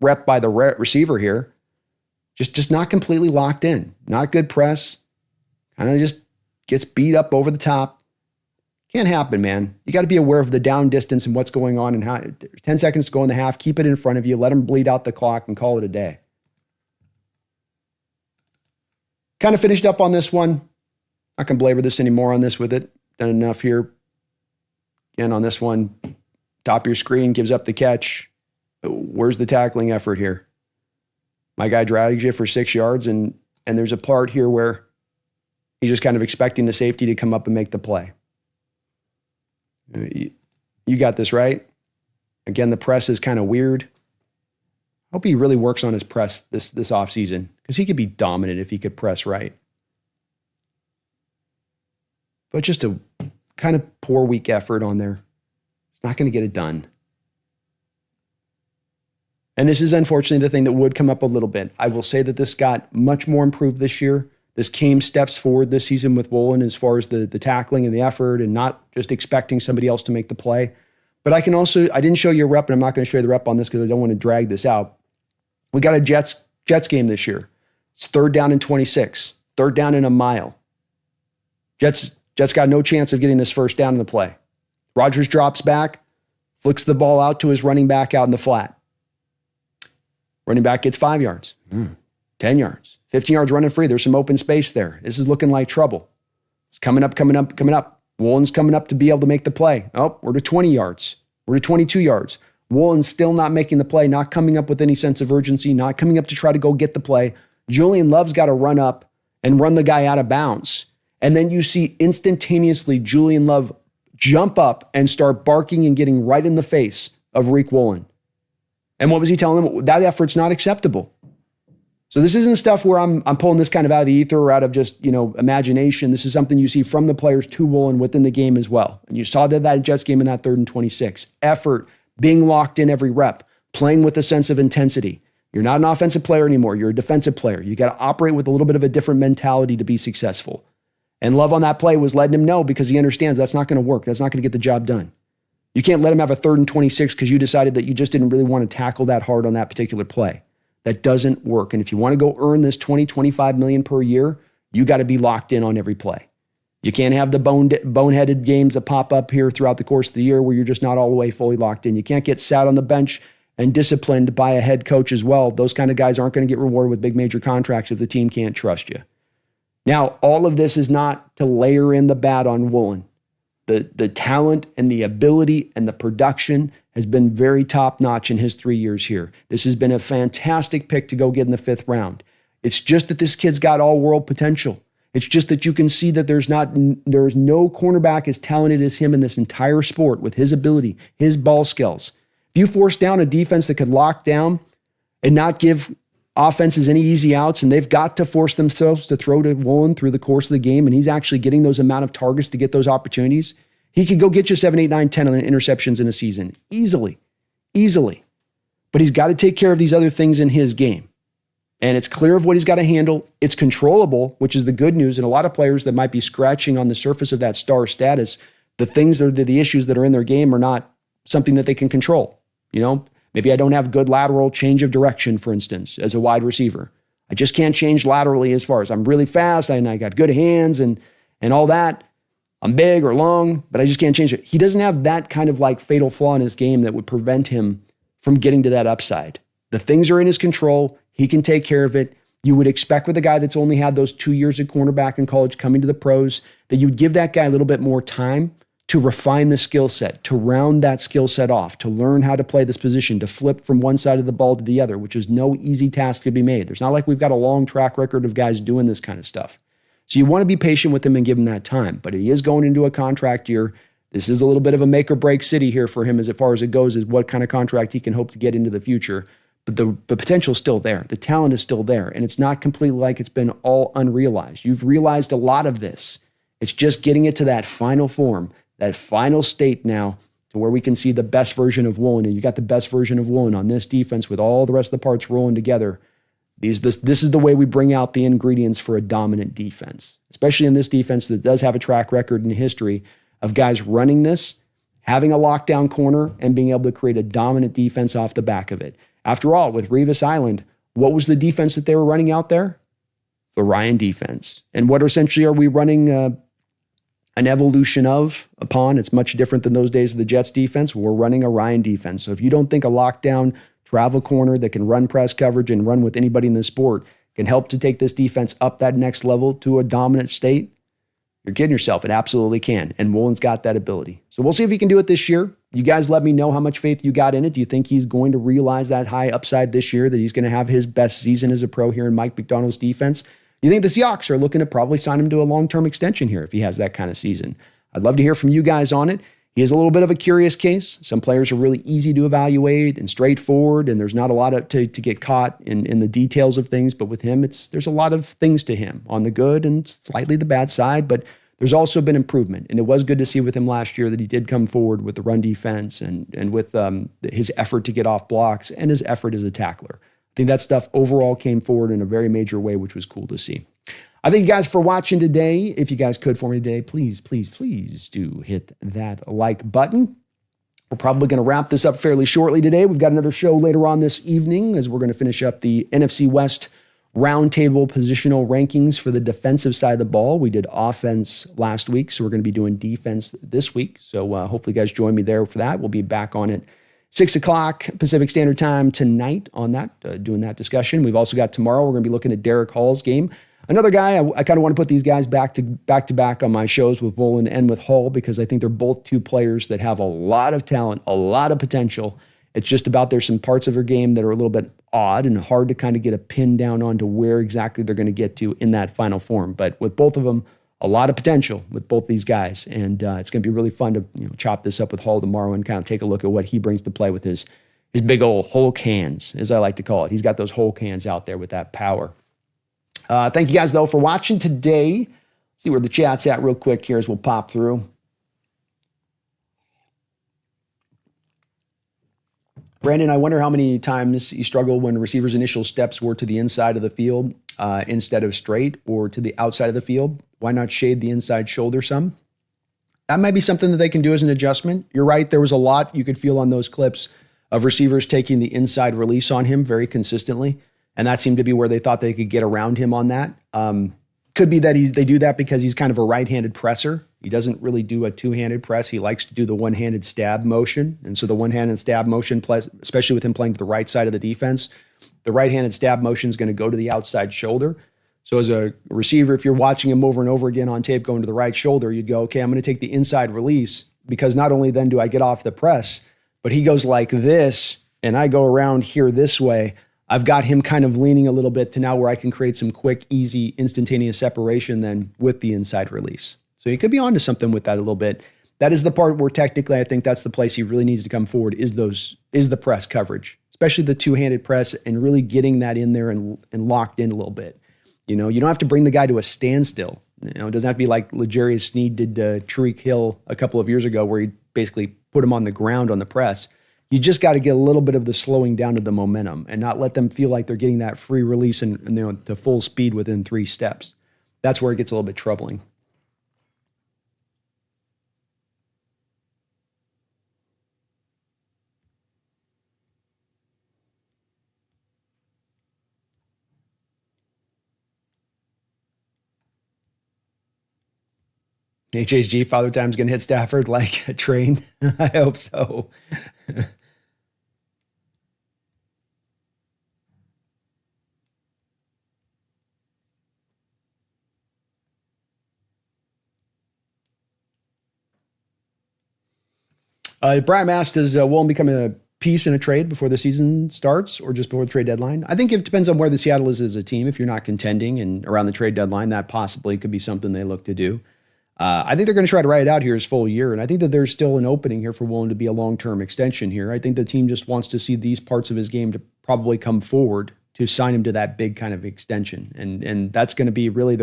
rep by the receiver here. Just not completely locked in. Not good press. Kind of just gets beat up over the top. Can't happen, man. You got to be aware of the down distance and what's going on and how 10 seconds to go in the half. Keep it in front of you. Let them bleed out the clock and call it a day. Kind of finished up on this one. Not going to belabor this anymore on this with it. Done enough here. Again, on this one, top of your screen, gives up the catch. Where's the tackling effort here? My guy drags you for 6 yards, and there's a part here where he's just kind of expecting the safety to come up and make the play. You got this, right? Again, the press is kind of weird. I hope he really works on his press this offseason, because he could be dominant if he could press right. But just a kind of poor, weak effort on there. It's not going to get it done. And this is unfortunately the thing that would come up a little bit. I will say that this got much more improved this year. This came steps forward this season with Woolen as far as the tackling and the effort and not just expecting somebody else to make the play. But I didn't show you a rep, and I'm not going to show you the rep on this because I don't want to drag this out. We got a Jets game this year. It's 3rd down and 26. 3rd down and a mile. Jets got no chance of getting this first down in the play. Rodgers drops back, flicks the ball out to his running back out in the flat. Running back gets 5 yards, 10 yards, 15 yards running free. There's some open space there. This is looking like trouble. It's coming up. Woolen's coming up to be able to make the play. Oh, we're to 20 yards. We're to 22 yards. Woolen's still not making the play, not coming up with any sense of urgency, not coming up to try to go get the play. Julian Love's got to run up and run the guy out of bounds. And then you see instantaneously Julian Love jump up and start barking and getting right in the face of Riq Woolen. And what was he telling him? That effort's not acceptable. So this isn't stuff where I'm pulling this kind of out of the ether or out of just, imagination. This is something you see from the players to Woolen within the game as well. And you saw that Jets game in that 3rd and 26. Effort, being locked in every rep, playing with a sense of intensity. You're not an offensive player anymore. You're a defensive player. You got to operate with a little bit of a different mentality to be successful. And Love on that play was letting him know because he understands that's not going to work. That's not going to get the job done. You can't let him have a 3rd and 26 because you decided that you just didn't really want to tackle that hard on that particular play. That doesn't work. And if you want to go earn this $20-25 million per year, you got to be locked in on every play. You can't have the boneheaded games that pop up here throughout the course of the year where you're just not all the way fully locked in. You can't get sat on the bench and disciplined by a head coach as well. Those kind of guys aren't going to get rewarded with big major contracts if the team can't trust you. Now, all of this is not to layer in the bad on Woolen. The talent and the ability and the production has been very top-notch in his 3 years here. This has been a fantastic pick to go get in the 5th round. It's just that this kid's got all-world potential. It's just that you can see that there's no cornerback as talented as him in this entire sport with his ability, his ball skills. If you force down a defense that could lock down and not give offenses any easy outs, and they've got to force themselves to throw to Woolen through the course of the game, and he's actually getting those amount of targets to get those opportunities, he could go get you 7, 8, 9, 10 interceptions in a season. Easily. But he's got to take care of these other things in his game. And it's clear of what he's got to handle. It's controllable, which is the good news. And a lot of players that might be scratching on the surface of that star status, the issues that are in their game are not something that they can control. Maybe I don't have good lateral change of direction, for instance, as a wide receiver. I just can't change laterally as far as I'm really fast and I got good hands and all that. I'm big or long, but I just can't change it. He doesn't have that kind of like fatal flaw in his game that would prevent him from getting to that upside. The things are in his control. He can take care of it. You would expect with a guy that's only had those 2 years at cornerback in college coming to the pros that you would give that guy a little bit more time to refine the skill set, to round that skill set off, to learn how to play this position, to flip from one side of the ball to the other, which is no easy task to be made. There's not like we've got a long track record of guys doing this kind of stuff. So you want to be patient with him and give him that time. But he is going into a contract year. This is a little bit of a make or break city here for him as far as it goes, is what kind of contract he can hope to get into the future. But the potential is still there. The talent is still there. And it's not completely like it's been all unrealized. You've realized a lot of this. It's just getting it to that final form, that final state now to where we can see the best version of Woolen. And you got the best version of Woolen on this defense with all the rest of the parts rolling together. This is the way we bring out the ingredients for a dominant defense, especially in this defense that does have a track record and history of guys running this, having a lockdown corner, and being able to create a dominant defense off the back of it. After all, with Revis Island, what was the defense that they were running out there? The Ryan defense. And what essentially are we running an evolution of upon? It's much different than those days of the Jets defense. We're running a Ryan defense. So if you don't think a lockdown travel corner that can run press coverage and run with anybody in the sport can help to take this defense up that next level to a dominant state, you're kidding yourself. It absolutely can. And Woolen's got that ability. So we'll see if he can do it this year. You guys let me know how much faith you got in it. Do you think he's going to realize that high upside this year, that he's going to have his best season as a pro here in Mike McDonald's defense? You think the Seahawks are looking to probably sign him to a long-term extension here if he has that kind of season? I'd love to hear from you guys on it. He is a little bit of a curious case. Some players are really easy to evaluate and straightforward, and there's not a lot to get caught in the details of things. But with him, there's a lot of things to him on the good and slightly the bad side. But there's also been improvement, and it was good to see with him last year that he did come forward with the run defense and with his effort to get off blocks and his effort as a tackler. I think that stuff overall came forward in a very major way, which was cool to see. I thank you guys for watching today. If you guys could for me today, please, please, please do hit that like button. We're probably going to wrap this up fairly shortly today. We've got another show later on this evening as we're going to finish up the NFC West roundtable positional rankings for the defensive side of the ball. We did offense last week, so we're going to be doing defense this week. So hopefully you guys join me there for that. We'll be back on it 6 o'clock Pacific Standard Time tonight on that, doing that discussion. We've also got tomorrow, we're going to be looking at Derek Hall's game. Another guy, I kind of want to put these guys back to back on my shows with Woolen and with Hall because I think they're both two players that have a lot of talent, a lot of potential. It's just about there's some parts of their game that are a little bit odd and hard to kind of get a pin down onto where exactly they're going to get to in that final form. But with both of them, a lot of potential with both these guys. And it's going to be really fun to chop this up with Hall tomorrow and kind of take a look at what he brings to play with his big old Hulk hands, as I like to call it. He's got those Hulk hands out there with that power. Thank you guys, though, for watching today. See where the chat's at real quick here as we'll pop through. Brandon, I wonder how many times you struggle when receivers' initial steps were to the inside of the field instead of straight or to the outside of the field. Why not shade the inside shoulder some? That might be something that they can do as an adjustment. You're right. There was a lot you could feel on those clips of receivers taking the inside release on him very consistently. And that seemed to be where they thought they could get around him on that. Could be that they do that because he's kind of a right-handed presser. He doesn't really do a two-handed press. He likes to do the one-handed stab motion. And so the one-handed stab motion, especially with him playing to the right side of the defense, the right-handed stab motion is going to go to the outside shoulder. So as a receiver, if you're watching him over and over again on tape going to the right shoulder, you'd go, okay, I'm going to take the inside release because not only then do I get off the press, but he goes like this and I go around here this way. I've got him kind of leaning a little bit to now where I can create some quick, easy, instantaneous separation then with the inside release. So you could be onto something with that a little bit. That is the part where technically I think that's the place he really needs to come forward is the press coverage, especially the two-handed press and really getting that in there and locked in a little bit. You don't have to bring the guy to a standstill. It doesn't have to be like L'Jarius Sneed did to Tariq Hill a couple of years ago where he basically put him on the ground on the press. You just got to get a little bit of the slowing down of the momentum and not let them feel like they're getting that free release and to full speed within 3 steps. That's where it gets a little bit troubling. HHG, Father Time's going to hit Stafford like a train. I hope so. Brian asked, does Woolen become a piece in a trade before the season starts or just before the trade deadline? I think it depends on where the Seattle is as a team. If you're not contending and around the trade deadline, that possibly could be something they look to do. I think they're going to try to ride it out here his full year. And I think that there's still an opening here for Woolen to be a long-term extension here. I think the team just wants to see these parts of his game to probably come forward to sign him to that big kind of extension. And that's going to be really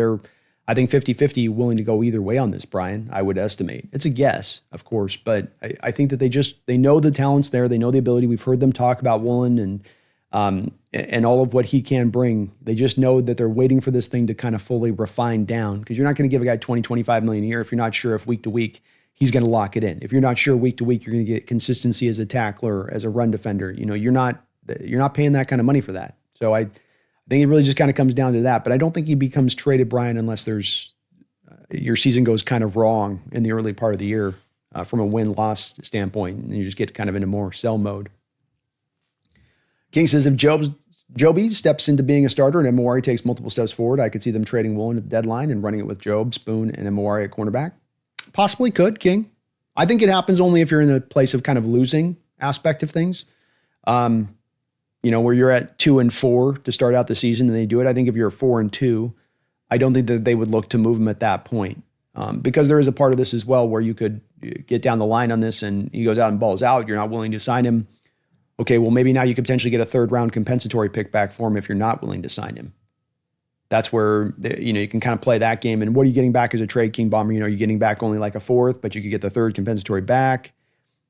I think 50-50 willing to go either way on this, Brian, I would estimate. It's a guess, of course, but I think that they know the talent's there. They know the ability. We've heard them talk about Woolen and all of what he can bring. They just know that they're waiting for this thing to kind of fully refine down, because you're not going to give a guy 20, 25 million a year if you're not sure if week to week he's going to lock it in. If you're not sure week to week you're going to get consistency as a tackler, as a run defender, you're not paying that kind of money for that. So I think it really just kind of comes down to that. But I don't think he becomes traded, Brian, unless your season goes kind of wrong in the early part of the year from a win-loss standpoint, and you just get kind of into more sell mode. King says, if Joby steps into being a starter and Mowari takes multiple steps forward, I could see them trading Woolen at the deadline and running it with Job, Spoon, and Mowari at cornerback. Possibly could, King. I think it happens only if you're in a place of kind of losing aspect of things. Where you're at 2-4 to start out the season and they do it. I think if you're 4-2, I don't think that they would look to move him at that point. Because there is a part of this as well where you could get down the line on this and he goes out and balls out. You're not willing to sign him. Okay, well, maybe now you could potentially get a third round compensatory pick back for him if you're not willing to sign him. That's where, you can kind of play that game. And what are you getting back as a trade, King Bomber? You're getting back only like a fourth, but you could get the third compensatory back.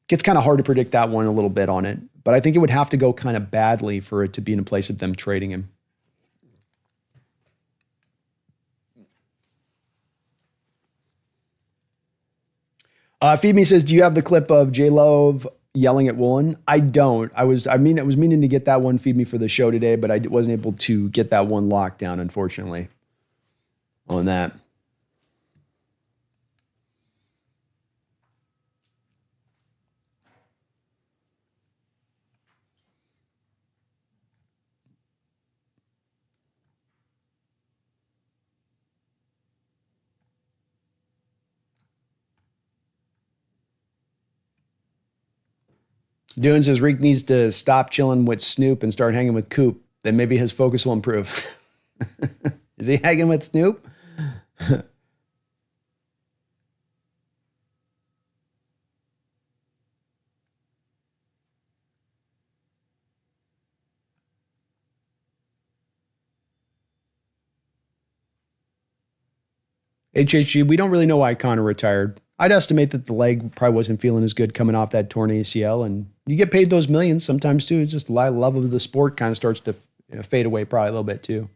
Gets kind of hard to predict that one a little bit on it. But I think it would have to go kind of badly for it to be in a place of them trading him. Feed Me says, do you have the clip of J-Love yelling at Woolen? I don't. I was meaning to get that one, Feed Me, for the show today, but I wasn't able to get that one locked down, unfortunately, on that. Dune says Riq needs to stop chilling with Snoop and start hanging with Coop. Then maybe his focus will improve. Is he hanging with Snoop? HHG, we don't really know why Connor retired. I'd estimate that the leg probably wasn't feeling as good coming off that torn ACL, and you get paid those millions sometimes too. It's just the love of the sport kind of starts to fade away probably a little bit too.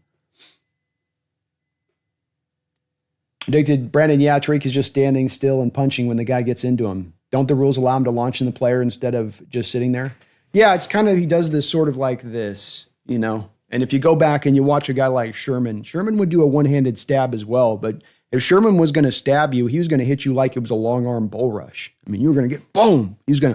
Addicted Brandon, yeah, Tariq is just standing still and punching when the guy gets into him. Don't the rules allow him to launch in the player instead of just sitting there? Yeah, it's kind of, he does this sort of like this, and if you go back and you watch a guy like Sherman would do a one-handed stab as well, but if Sherman was going to stab you, he was going to hit you like it was a long arm bull rush. I mean, you were going to get boom. He's going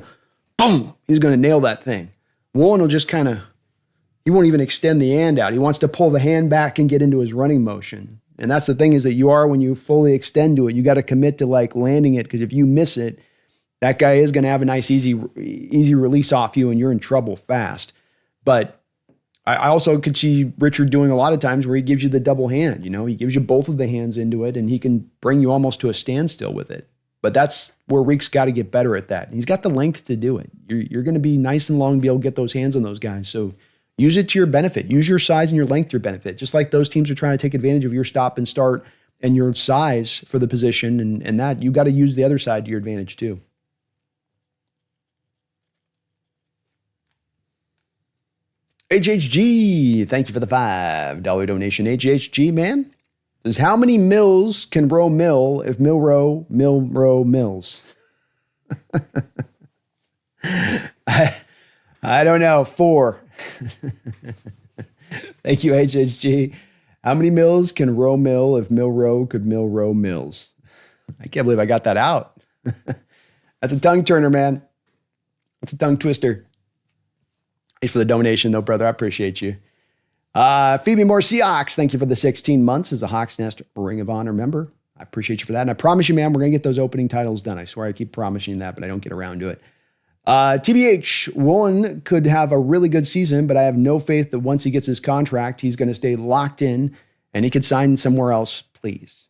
to nail that thing. Woolen will just he won't even extend the hand out. He wants to pull the hand back and get into his running motion. And that's the thing, is that when you fully extend to it, you got to commit to like landing it. Because if you miss it, that guy is going to have a nice, easy release off you and you're in trouble fast. But I also could see Richard doing a lot of times where he gives you the double hand, he gives you both of the hands into it and he can bring you almost to a standstill with it. But that's where Riq's got to get better at that. And he's got the length to do it. You're going to be nice and long to be able to get those hands on those guys. So use it to your benefit. Use your size and your length to your benefit. Just like those teams are trying to take advantage of your stop and start and your size for the position. And that you got to use the other side to your advantage too. HHG, thank you for the $5 donation. HHG, man, says, how many mills can row mill if mill row mills? I don't know. 4. Thank you, HHG. How many mills can row mill if mill row could mill row mills? I can't believe I got that out. That's a tongue turner, man. That's a tongue twister. Thanks for the donation, though, brother. I appreciate you. Feed me more Seahawks. Thank you for the 16 months as a Hawks Nest Ring of Honor member. I appreciate you for that. And I promise you, man, we're going to get those opening titles done. I swear I keep promising that, but I don't get around to it. TBH, Woolen could have a really good season, but I have no faith that once he gets his contract, he's going to stay locked in and he could sign somewhere else, please.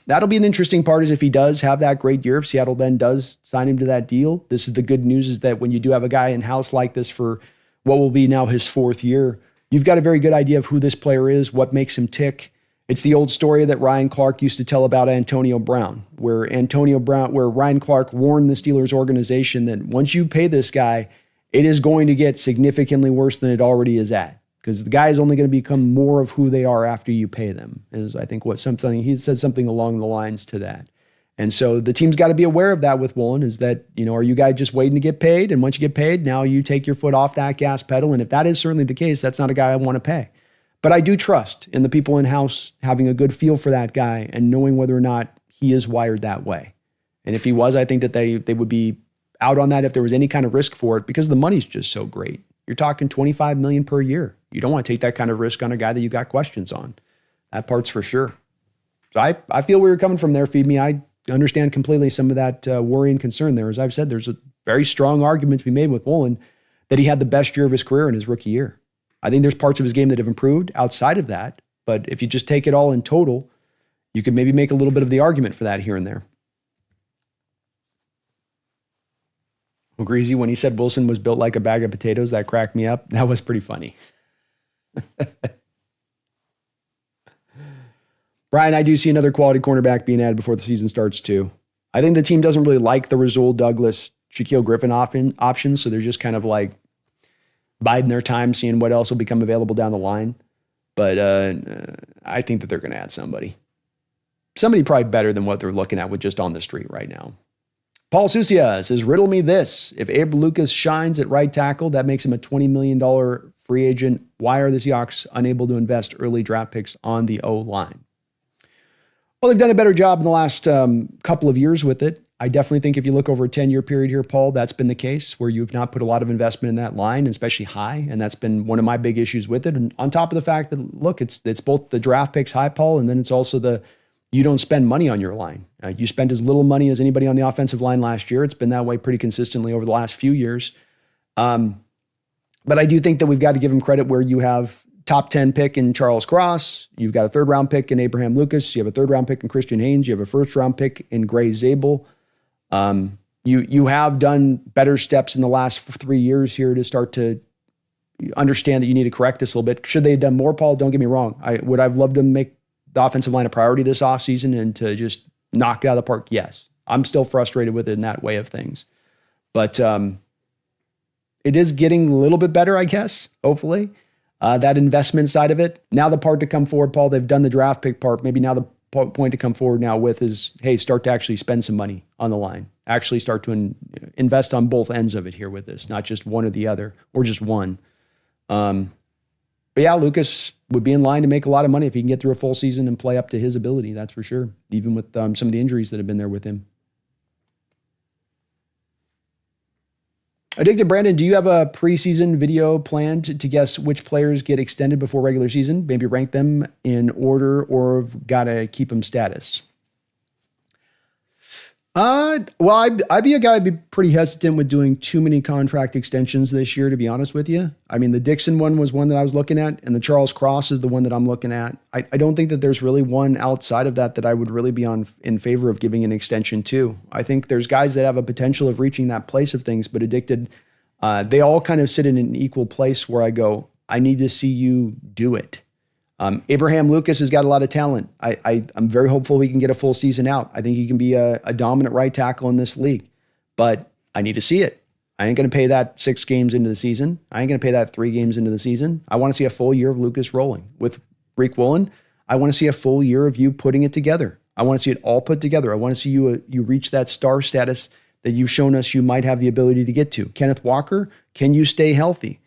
That'll be an interesting part is if he does have that great year, if Seattle then does sign him to that deal. This is the good news is that when you do have a guy in-house like this for what will be now his fourth year, you've got a very good idea of who this player is, what makes him tick. It's the old story that Ryan Clark used to tell about Antonio Brown, where Ryan Clark warned the Steelers organization that once you pay this guy, it is going to get significantly worse than it already is at. Because the guy is only going to become more of who they are after you pay them, is I think he said something along the lines to that. And so the team's got to be aware of that with Woolen is that, are you guys just waiting to get paid? And once you get paid, now you take your foot off that gas pedal. And if that is certainly the case, that's not a guy I want to pay. But I do trust in the people in-house having a good feel for that guy and knowing whether or not he is wired that way. And if he was, I think that they would be out on that if there was any kind of risk for it because the money's just so great. You're talking $25 million per year. You don't want to take that kind of risk on a guy that you got questions on. That part's for sure. So I feel where you're coming from there, Feed Me. I understand completely some of that worry and concern there. As I've said, there's a very strong argument to be made with Woolen that he had the best year of his career in his rookie year. I think there's parts of his game that have improved outside of that, but if you just take it all in total, you could maybe make a little bit of the argument for that here and there. Well, Greasy, when he said Wilson was built like a bag of potatoes, that cracked me up. That was pretty funny. Brian, I do see another quality cornerback being added before the season starts too. I think the team doesn't really like the Rasul Douglas, Shaquille Griffin options, so they're just kind of like biding their time, seeing what else will become available down the line. But I think that they're going to add somebody. Somebody probably better than what they're looking at with just on the street right now. Paul Sucia says, riddle me this. If Abe Lucas shines at right tackle, that makes him a $20 million free agent. Why are the Seahawks unable to invest early draft picks on the O-line? Well, they've done a better job in the last couple of years with it. I definitely think if you look over a 10-year period here, Paul, that's been the case where you've not put a lot of investment in that line, especially high, and that's been one of my big issues with it. And on top of the fact that, look, it's both the draft picks high, Paul, and then it's also you don't spend money on your line. You spent as little money as anybody on the offensive line last year. It's been that way pretty consistently over the last few years. But I do think that we've got to give him credit where you have top 10 pick in Charles Cross. You've got a third round pick in Abraham Lucas. You have a third round pick in Christian Haynes. You have a first round pick in Gray Zabel. You have done better steps in the last 3 years here to start to understand that you need to correct this a little bit. Should they have done more, Paul? Don't get me wrong. Would I've loved to make the offensive line a priority this offseason and to just knock it out of the park? Yes. I'm still frustrated with it in that way of things. But it is getting a little bit better, I guess, hopefully. That investment side of it. Now the part to come forward, Paul, they've done the draft pick part. Maybe now the point to come forward now with is, hey, start to actually spend some money on the line. Actually start to invest on both ends of it here with this, not just one or the other, or just one. But yeah, Lucas would be in line to make a lot of money if he can get through a full season and play up to his ability, that's for sure, even with some of the injuries that have been there with him. Addicted Brandon, do you have a preseason video planned to guess which players get extended before regular season? Maybe rank them in order or got to keep them status? Well, I'd be a guy I'd be pretty hesitant with doing too many contract extensions this year, to be honest with you. I mean, the Dixon one was one that I was looking at, and the Charles Cross is the one that I'm looking at. I don't think that there's really one outside of that I would really be in favor of giving an extension to. I think there's guys that have a potential of reaching that place of things, but Addicted, they all kind of sit in an equal place where I go, I need to see you do it. Abraham Lucas has got a lot of talent. I'm very hopeful he can get a full season out. I think he can be a dominant right tackle in this league, but I need to see it. I ain't going to pay that 6 games into the season. I ain't going to pay that 3 games into the season. I want to see a full year of Lucas rolling. With Riq Woolen, I want to see a full year of you putting it together. I want to see it all put together. I want to see you reach that star status that you've shown us you might have the ability to get to. Kenneth Walker, can you stay healthy?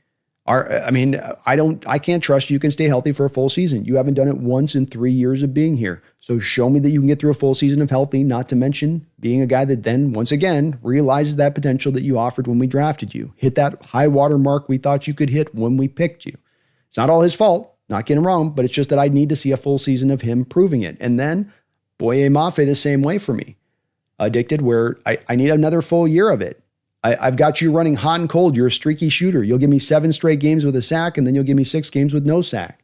I can't trust you can stay healthy for a full season. You haven't done it once in 3 years of being here. So show me that you can get through a full season of healthy, not to mention being a guy that then, once again, realizes that potential that you offered when we drafted you. Hit that high water mark we thought you could hit when we picked you. It's not all his fault, not getting wrong, but it's just that I need to see a full season of him proving it. And then Boye Mafe the same way for me. Addicted, where I need another full year of it. I've got you running hot and cold. You're a streaky shooter. You'll give me 7 straight games with a sack, and then you'll give me 6 games with no sack.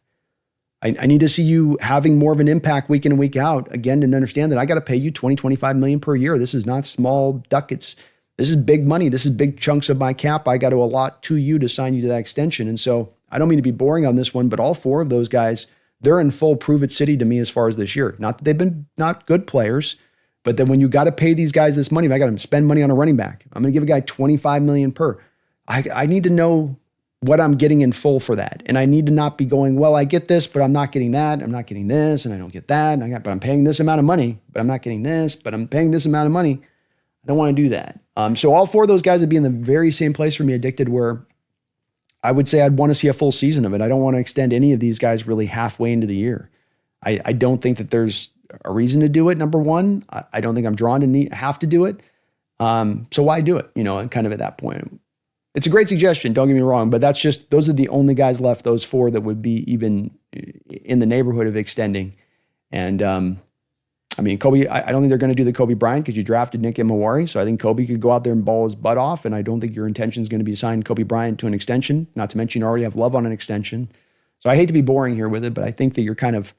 I need to see you having more of an impact week in and week out, again, to understand that I got to pay you $20, $25 million per year. This is not small ducats. This is big money. This is big chunks of my cap. I got to allot to you to sign you to that extension. And so I don't mean to be boring on this one, but all 4 of those guys, they're in full prove-it city to me as far as this year. Not that they've been not good players, but then when you got to pay these guys this money, if I got to spend money on a running back, I'm going to give a guy $25 million per. I need to know what I'm getting in full for that. And I need to not be going, well, I get this, but I'm not getting that. I'm not getting this, and I don't get that. But I'm paying this amount of money, but I'm not getting this, but I'm paying this amount of money. I don't want to do that. So all 4 of those guys would be in the very same place for me, Addicted, where I would say I'd want to see a full season of it. I don't want to extend any of these guys really halfway into the year. I don't think that there's a reason to do it. Number one, I don't think I'm drawn to have to do it. So why do it? And kind of at that point, it's a great suggestion. Don't get me wrong, but those are the only guys left, those 4 that would be even in the neighborhood of extending. And Kobe, I don't think they're going to do the Kobe Bryant because you drafted Nick Imawari. So I think Kobe could go out there and ball his butt off. And I don't think your intention is going to be to sign Kobe Bryant to an extension, not to mention you already have Love on an extension. So I hate to be boring here with it, but I think that you're kind of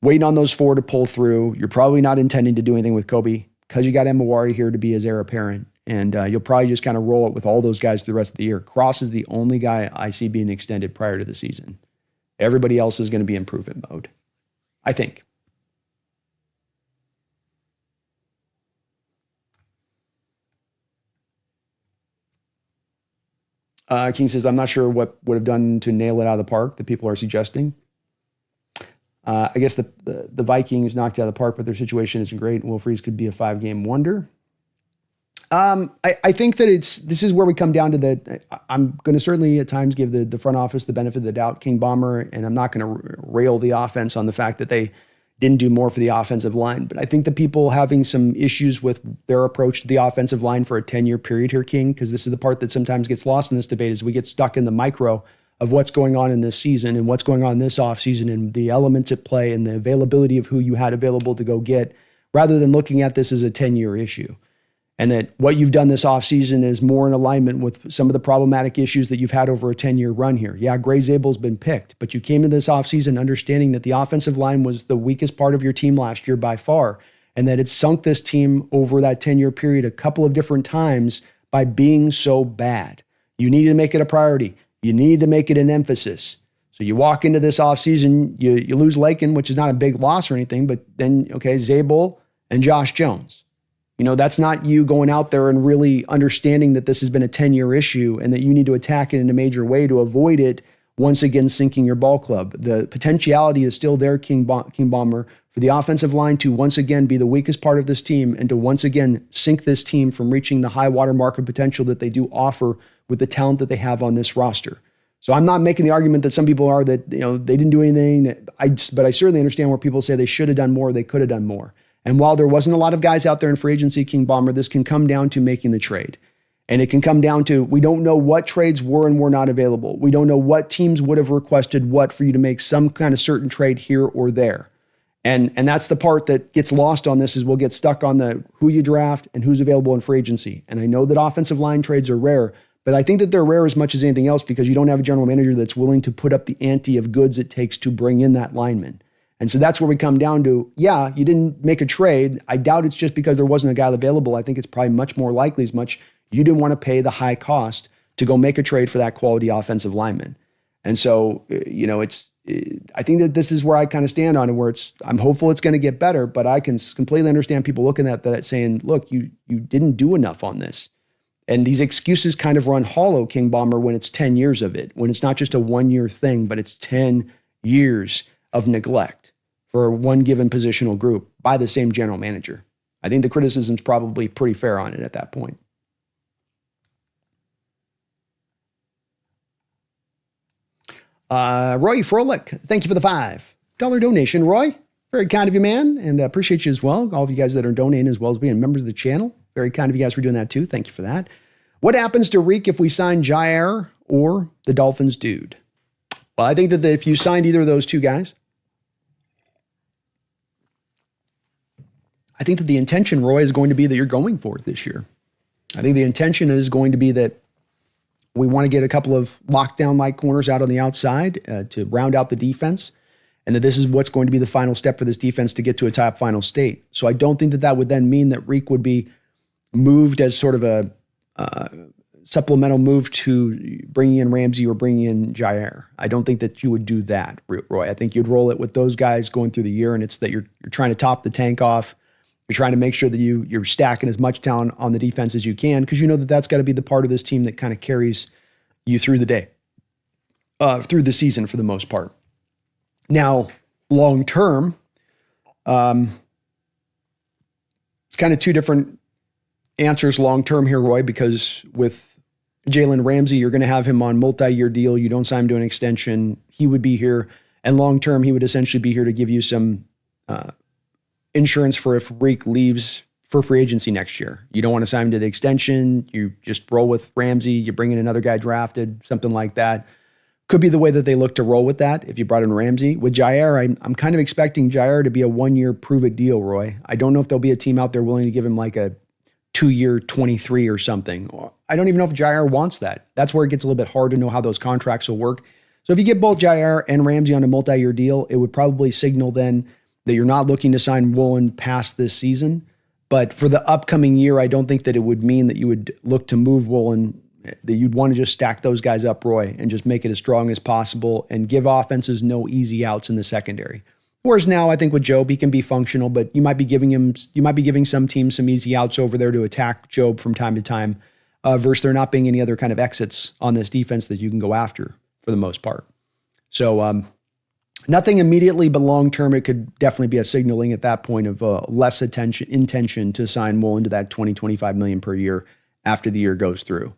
waiting on those 4 to pull through. You're probably not intending to do anything with Kobe because you got Imawari here to be his heir apparent. And you'll probably just kind of roll it with all those guys the rest of the year. Cross is the only guy I see being extended prior to the season. Everybody else is going to be improvement mode, I think. King says, I'm not sure what would have done to nail it out of the park that people are suggesting. I guess the Vikings knocked it out of the park, but their situation isn't great. Will Freeze could be a 5-game wonder. I think that this is where we come down to I'm going to certainly at times give the front office the benefit of the doubt, King Bomber, and I'm not going to rail the offense on the fact that they didn't do more for the offensive line. But I think the people having some issues with their approach to the offensive line for a 10-year period here, King, because this is the part that sometimes gets lost in this debate, is we get stuck in the micro of what's going on in this season and what's going on this offseason and the elements at play and the availability of who you had available to go get, rather than looking at this as a 10-year issue. And that what you've done this offseason is more in alignment with some of the problematic issues that you've had over a 10-year run here. Yeah, Gray Zabel's been picked, but you came into this offseason understanding that the offensive line was the weakest part of your team last year by far, and that it sunk this team over that 10-year period a couple of different times by being so bad. You need to make it a priority. You need to make it an emphasis. So you walk into this offseason, you lose Lakin, which is not a big loss or anything, but then, okay, Zabel and Josh Jones. That's not you going out there and really understanding that this has been a 10-year issue and that you need to attack it in a major way to avoid it once again sinking your ball club. The potentiality is still there, King Bomber, for the offensive line to once again be the weakest part of this team and to once again sink this team from reaching the high water mark of potential that they do offer with the talent that they have on this roster. So I'm not making the argument that some people are that they didn't do anything. But I certainly understand where people say they should have done more, they could have done more. And while there wasn't a lot of guys out there in free agency, King Bomber, this can come down to making the trade. And it can come down to, we don't know what trades were and were not available. We don't know what teams would have requested what for you to make some kind of certain trade here or there. And that's the part that gets lost on this, is we'll get stuck on the who you draft and who's available in free agency. And I know that offensive line trades are rare, but I think that they're rare as much as anything else because you don't have a general manager that's willing to put up the ante of goods it takes to bring in that lineman. And so that's where we come down to, yeah, you didn't make a trade. I doubt it's just because there wasn't a guy available. I think it's probably much more likely as much you didn't want to pay the high cost to go make a trade for that quality offensive lineman. And so, I think that this is where I kind of stand on it, where I'm hopeful it's going to get better, but I can completely understand people looking at that saying, look, you didn't do enough on this. And these excuses kind of run hollow, King Bomber, when it's 10 years of it, when it's not just a 1-year thing, but it's 10 years of neglect for one given positional group by the same general manager. I think the criticism's probably pretty fair on it at that point. Roy Froelich, thank you for the $5 donation, Roy. Very kind of you, man, and appreciate you as well. All of you guys that are donating as well as being members of the channel. Very kind of you guys for doing that too. Thank you for that. What happens to Riq if we sign Jair or the Dolphins dude? Well, I think that if you signed either of those two guys, I think that the intention, Roy, is going to be that you're going for it this year. I think the intention is going to be that we want to get a couple of lockdown-like corners out on the outside to round out the defense, and that this is what's going to be the final step for this defense to get to a top final state. So I don't think that that would then mean that Riq would be moved as sort of a supplemental move to bringing in Ramsey or bringing in Jair. I don't think that you would do that, Roy. I think you'd roll it with those guys going through the year, and it's that you're trying to top the tank off. You're trying to make sure that you're stacking as much talent on the defense as you can, because you know that that's got to be the part of this team that kind of carries you through the day, through the season for the most part. Now, long term, it's kind of two different answers long term here, Roy, because with Jalen Ramsey, you're going to have him on multi-year deal. You don't sign him to an extension. He would be here, and long term, he would essentially be here to give you some insurance for if Riq leaves for free agency next year. You don't want to sign him to the extension. You just roll with Ramsey. You bring in another guy drafted, something like that. Could be the way that they look to roll with that if you brought in Ramsey. With Jair, I'm kind of expecting Jair to be a 1-year prove-it deal, Roy. I don't know if there'll be a team out there willing to give him like a 2-year 23 or something. I don't even know if Jair wants that. That's where it gets a little bit hard to know how those contracts will work. So if you get both Jair and Ramsey on a multi-year deal, it would probably signal then that you're not looking to sign Woolen past this season. But for the upcoming year, I don't think that it would mean that you would look to move Woolen, that you'd want to just stack those guys up, Roy, and just make it as strong as possible and give offenses no easy outs in the secondary. Whereas now, I think with Job, he can be functional, but you might be giving some teams some easy outs over there to attack Job from time to time, versus there not being any other kind of exits on this defense that you can go after for the most part. So nothing immediately, but long term, it could definitely be a signaling at that point of less intention to sign Woolen to that $20-25 million per year after the year goes through.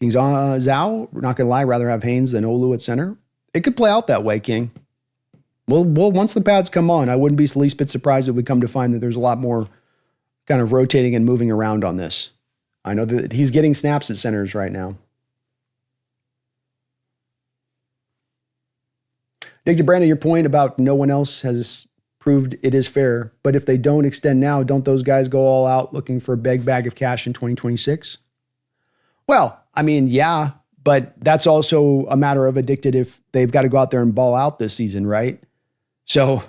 King Zhao, we're not going to lie, rather have Haynes than Olu at center. It could play out that way, King. Well, once the pads come on, I wouldn't be the least bit surprised if we come to find that there's a lot more kind of rotating and moving around on this. I know that he's getting snaps at centers right now. Dig to Brandon, your point about no one else has proved it is fair, but if they don't extend now, don't those guys go all out looking for a big bag of cash in 2026? Well, I mean, yeah, but that's also a matter of addicted if they've got to go out there and ball out this season, right? So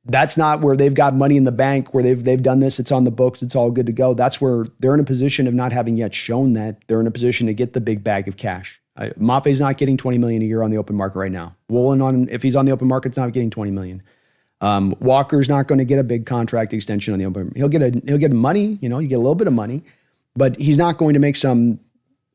that's not where they've got money in the bank, where they've done this, it's on the books, it's all good to go. That's where they're in a position of not having yet shown that they're in a position to get the big bag of cash. Maffe's not getting $20 million a year on the open market right now. Woolen, if he's on the open market, it's not getting $20 million. Walker's not going to get a big contract extension on the open. He'll get money, you get a little bit of money, but he's not going to make some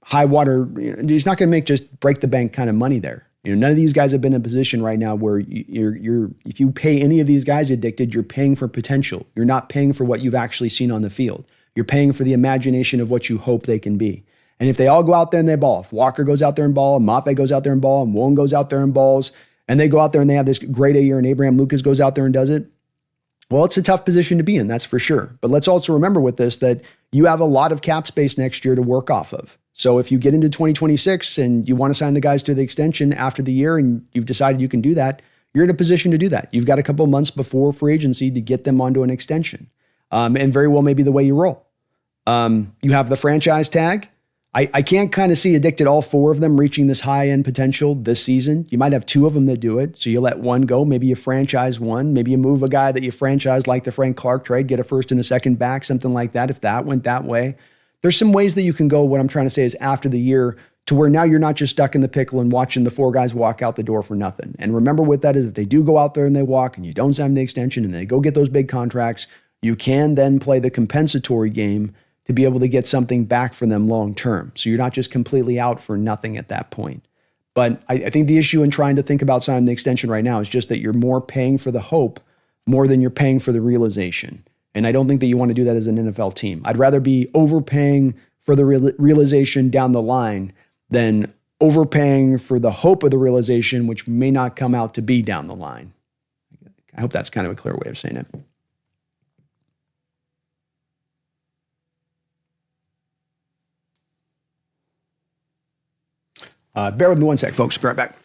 high water. He's not going to make just break the bank kind of money there. None of these guys have been in a position right now where if you pay any of these guys addicted, you're paying for potential. You're not paying for what you've actually seen on the field. You're paying for the imagination of what you hope they can be. And if they all go out there and they ball, if Walker goes out there and ball, and Maffe goes out there and ball, and Woolen goes out there and balls, and they go out there and they have this great A year, and Abraham Lucas goes out there and does it, well, it's a tough position to be in, that's for sure. But let's also remember with this that you have a lot of cap space next year to work off of. So if you get into 2026 and you want to sign the guys to the extension after the year and you've decided you can do that, you're in a position to do that. You've got a couple of months before free agency to get them onto an extension. And very well maybe the way you roll. You have the franchise tag. I can't kind of see addicted all four of them reaching this high-end potential this season. You might have two of them that do it, so you let one go. Maybe you franchise one. Maybe you move a guy that you franchise like the Frank Clark trade, get a first and a second back, something like that, if that went that way. There's some ways that you can go. What I'm trying to say is after the year to where now you're not just stuck in the pickle and watching the four guys walk out the door for nothing. And remember what that is. If they do go out there and they walk and you don't sign the extension and they go get those big contracts, you can then play the compensatory game to be able to get something back for them long term. So you're not just completely out for nothing at that point. But I think the issue in trying to think about signing the extension right now is just that you're more paying for the hope more than you're paying for the realization. And I don't think that you want to do that as an NFL team. I'd rather be overpaying for the realization down the line than overpaying for the hope of the realization, which may not come out to be down the line. I hope that's kind of a clear way of saying it. Bear with me one sec, folks. Be right back.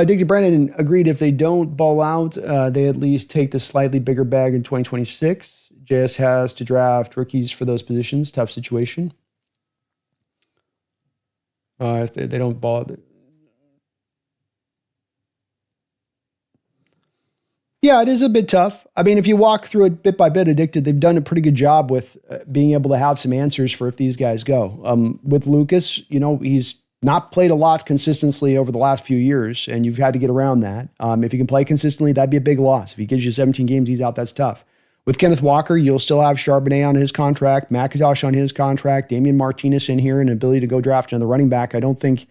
Dixie Brandon agreed if they don't ball out, they at least take the slightly bigger bag in 2026. JS has to draft rookies for those positions. Tough situation. If they don't ball out. Yeah, it is a bit tough. I mean, if you walk through it bit by bit, Addicted, they've done a pretty good job with being able to have some answers for if these guys go. With Lucas, he's not played a lot consistently over the last few years, and you've had to get around that. If he can play consistently, that'd be a big loss. If he gives you 17 games, he's out, that's tough. With Kenneth Walker, you'll still have Charbonnet on his contract, McIntosh on his contract, Damian Martinez in here, and an ability to go draft another running back. I don't think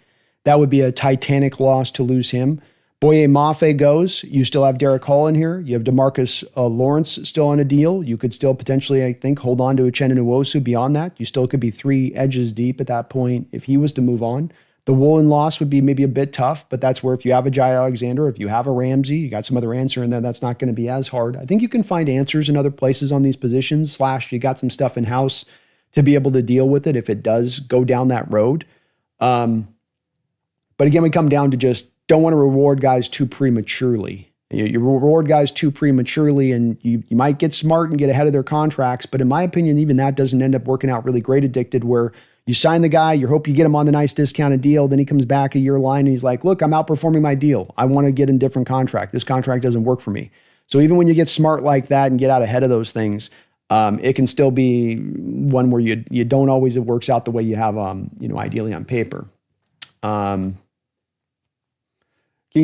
that would be a titanic loss to lose him. Boye Mafe goes. You still have Derek Hall in here. You have DeMarcus Lawrence still on a deal. You could still potentially, I think, hold on to Uchenna Nwosu beyond that. You still could be 3 edges deep at that point if he was to move on. The Woolen loss would be maybe a bit tough, but that's where if you have a Jai Alexander, if you have a Ramsey, you got some other answer in there, that's not going to be as hard. I think you can find answers in other places on these positions, / you got some stuff in-house to be able to deal with it if it does go down that road. But again, we come down to just don't want to reward guys too prematurely. You reward guys too prematurely, and you might get smart and get ahead of their contracts. But in my opinion, even that doesn't end up working out really great, Addicted, where you sign the guy, you hope you get him on the nice discounted deal. Then he comes back a year line and he's like, look, I'm outperforming my deal. I want to get a different contract. This contract doesn't work for me. So even when you get smart like that and get out ahead of those things, it can still be one where you don't always, it works out the way you have, ideally on paper. King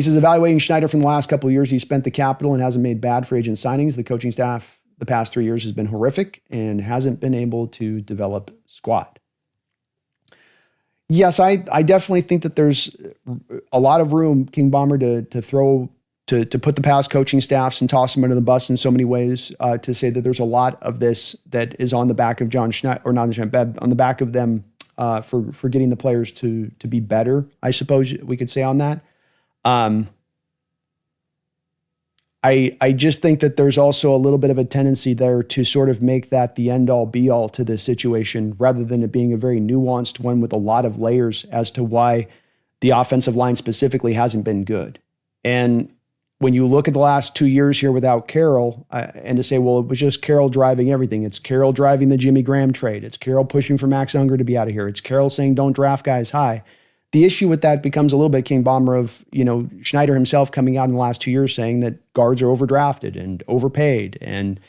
says, evaluating Schneider from the last couple of years, he spent the capital and hasn't made bad free agent signings. The coaching staff the past 3 years has been horrific and hasn't been able to develop squad. Yes, I definitely think that there's a lot of room, King Bomber, to put the past coaching staffs and toss them under the bus in so many ways, to say that there's a lot of this that is on the back of John Schneider, or not on the back of them for getting the players to be better, I suppose we could say on that. I just think that there's also a little bit of a tendency there to sort of make that the end all be all to this situation, rather than it being a very nuanced one with a lot of layers as to why the offensive line specifically hasn't been good. And when you look at the last 2 years here without Carroll, and to say, well, it was just Carroll driving everything. It's Carroll driving the Jimmy Graham trade. It's Carroll pushing for Max Unger to be out of here. It's Carroll saying don't draft guys high. The issue with that becomes a little bit King Bomber of, Schneider himself coming out in the last 2 years saying that guards are overdrafted and overpaid, and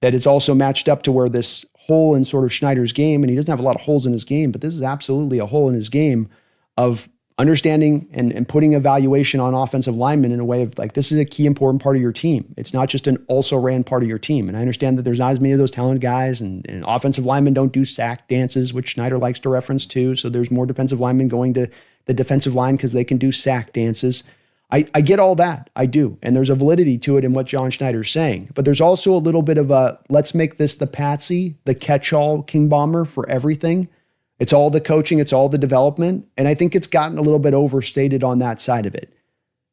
that it's also matched up to where this hole in sort of Schneider's game, and he doesn't have a lot of holes in his game, but this is absolutely a hole in his game of understanding and putting evaluation on offensive linemen in a way of like, this is a key important part of your team. It's not just an also ran part of your team. And I understand that there's not as many of those talented guys, and offensive linemen don't do sack dances, which Schneider likes to reference too. So there's more defensive linemen going to the defensive line because they can do sack dances. I get all that. I do. And there's a validity to it in what John Schneider's saying. But there's also a little bit of a, let's make this the patsy, the catch-all King Bomber for everything. It's all the coaching, it's all the development. And I think it's gotten a little bit overstated on that side of it.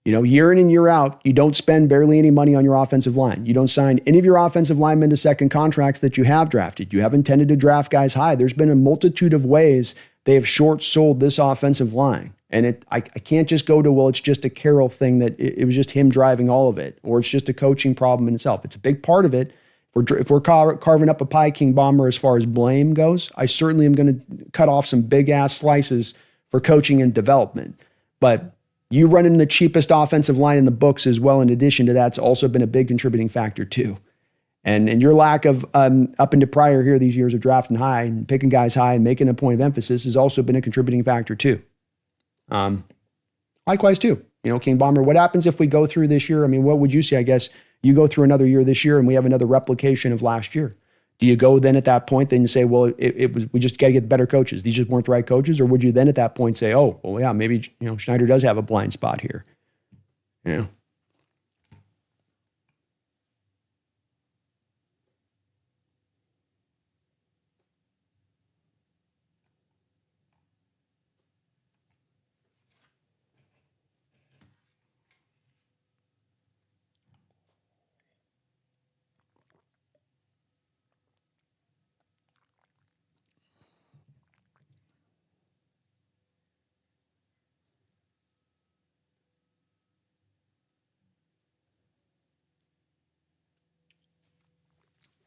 Year in and year out, you don't spend barely any money on your offensive line. You don't sign any of your offensive linemen to second contracts that you have drafted. You haven't tended to draft guys high. There's been a multitude of ways they have short sold this offensive line. And I can't just go to, well, it's just a Carroll thing that it was just him driving all of it, or it's just a coaching problem in itself. It's a big part of it. If we're carving up a pie, King Bomber, as far as blame goes, I certainly am going to cut off some big ass slices for coaching and development. But you running the cheapest offensive line in the books as well, in addition to that's also been a big contributing factor too. And your lack of up into prior here these years of drafting high and picking guys high and making a point of emphasis has also been a contributing factor too. Likewise too, King Bomber, what happens if we go through this year? I mean, what would you say? I guess you go through another year this year and we have another replication of last year. Do you go then at that point then you say, well, we just got to get better coaches. These just weren't the right coaches. Or would you then at that point say, oh, well, yeah, maybe, Schneider does have a blind spot here.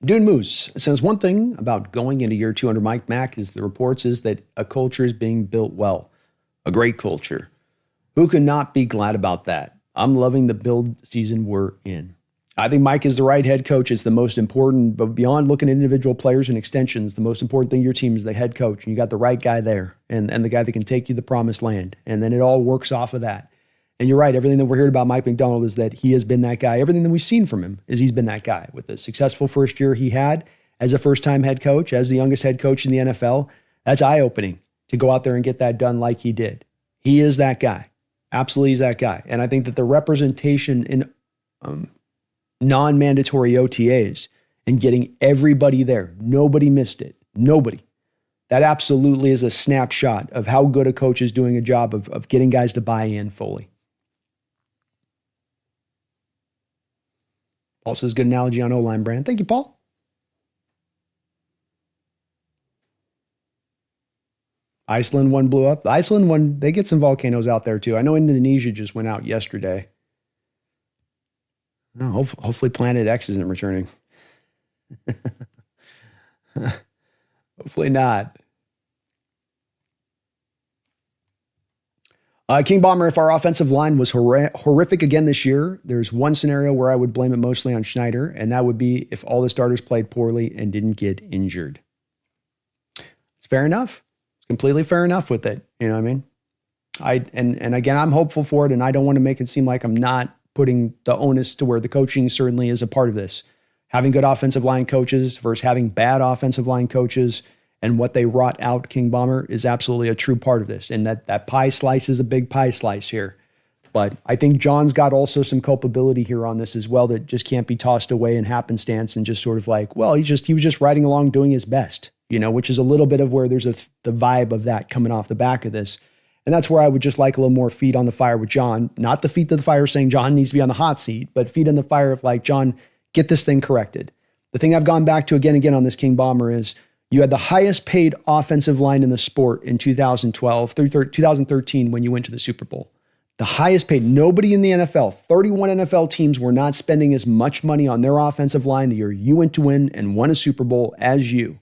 Dune Moose says one thing about going into year 2 under Mike Mack is the reports is that a culture is being built well, a great culture. Who could not be glad about that? I'm loving the build season we're in. I think Mike is the right head coach. It's the most important, but beyond looking at individual players and extensions, the most important thing your team is the head coach. And you got the right guy there and the guy that can take you to the promised land. And then it all works off of that. And you're right. Everything that we're hearing about Mike McDonald is that he has been that guy. Everything that we've seen from him is he's been that guy with the successful first year he had as a first-time head coach, as the youngest head coach in the NFL. That's eye-opening to go out there and get that done like he did. He is that guy. Absolutely is that guy. And I think that the representation in non-mandatory OTAs and getting everybody there, nobody missed it. Nobody. That absolutely is a snapshot of how good a coach is doing a job of getting guys to buy in fully. Paul says, good analogy on O-line, Brand. Thank you, Paul. Iceland one blew up. The Iceland one, they get some volcanoes out there too. I know Indonesia just went out yesterday. No, hopefully Planet X isn't returning. Hopefully not. King Bomber, if our offensive line was horrific again this year, there's one scenario where I would blame it mostly on Schneider, and that would be if all the starters played poorly and didn't get injured. It's fair enough. It's completely fair enough with it. You know what I mean? And again, I'm hopeful for it, and I don't want to make it seem like I'm not putting the onus to where the coaching certainly is a part of this. Having good offensive line coaches versus having bad offensive line coaches and what they wrought out, King Bomber, is absolutely a true part of this. And that pie slice is a big pie slice here. But I think John's got also some culpability here on this as well that just can't be tossed away in happenstance and just sort of like, well, he was just riding along doing his best, which is a little bit of where there's the vibe of that coming off the back of this. And that's where I would just like a little more feet on the fire with John. Not the feet to the fire saying John needs to be on the hot seat, but feet on the fire of like, John, get this thing corrected. The thing I've gone back to again and again on this King Bomber is you had the highest paid offensive line in the sport in 2013 when you went to the Super Bowl. The highest paid. Nobody in the NFL, 31 NFL teams were not spending as much money on their offensive line the year you went to win and won a Super Bowl as you.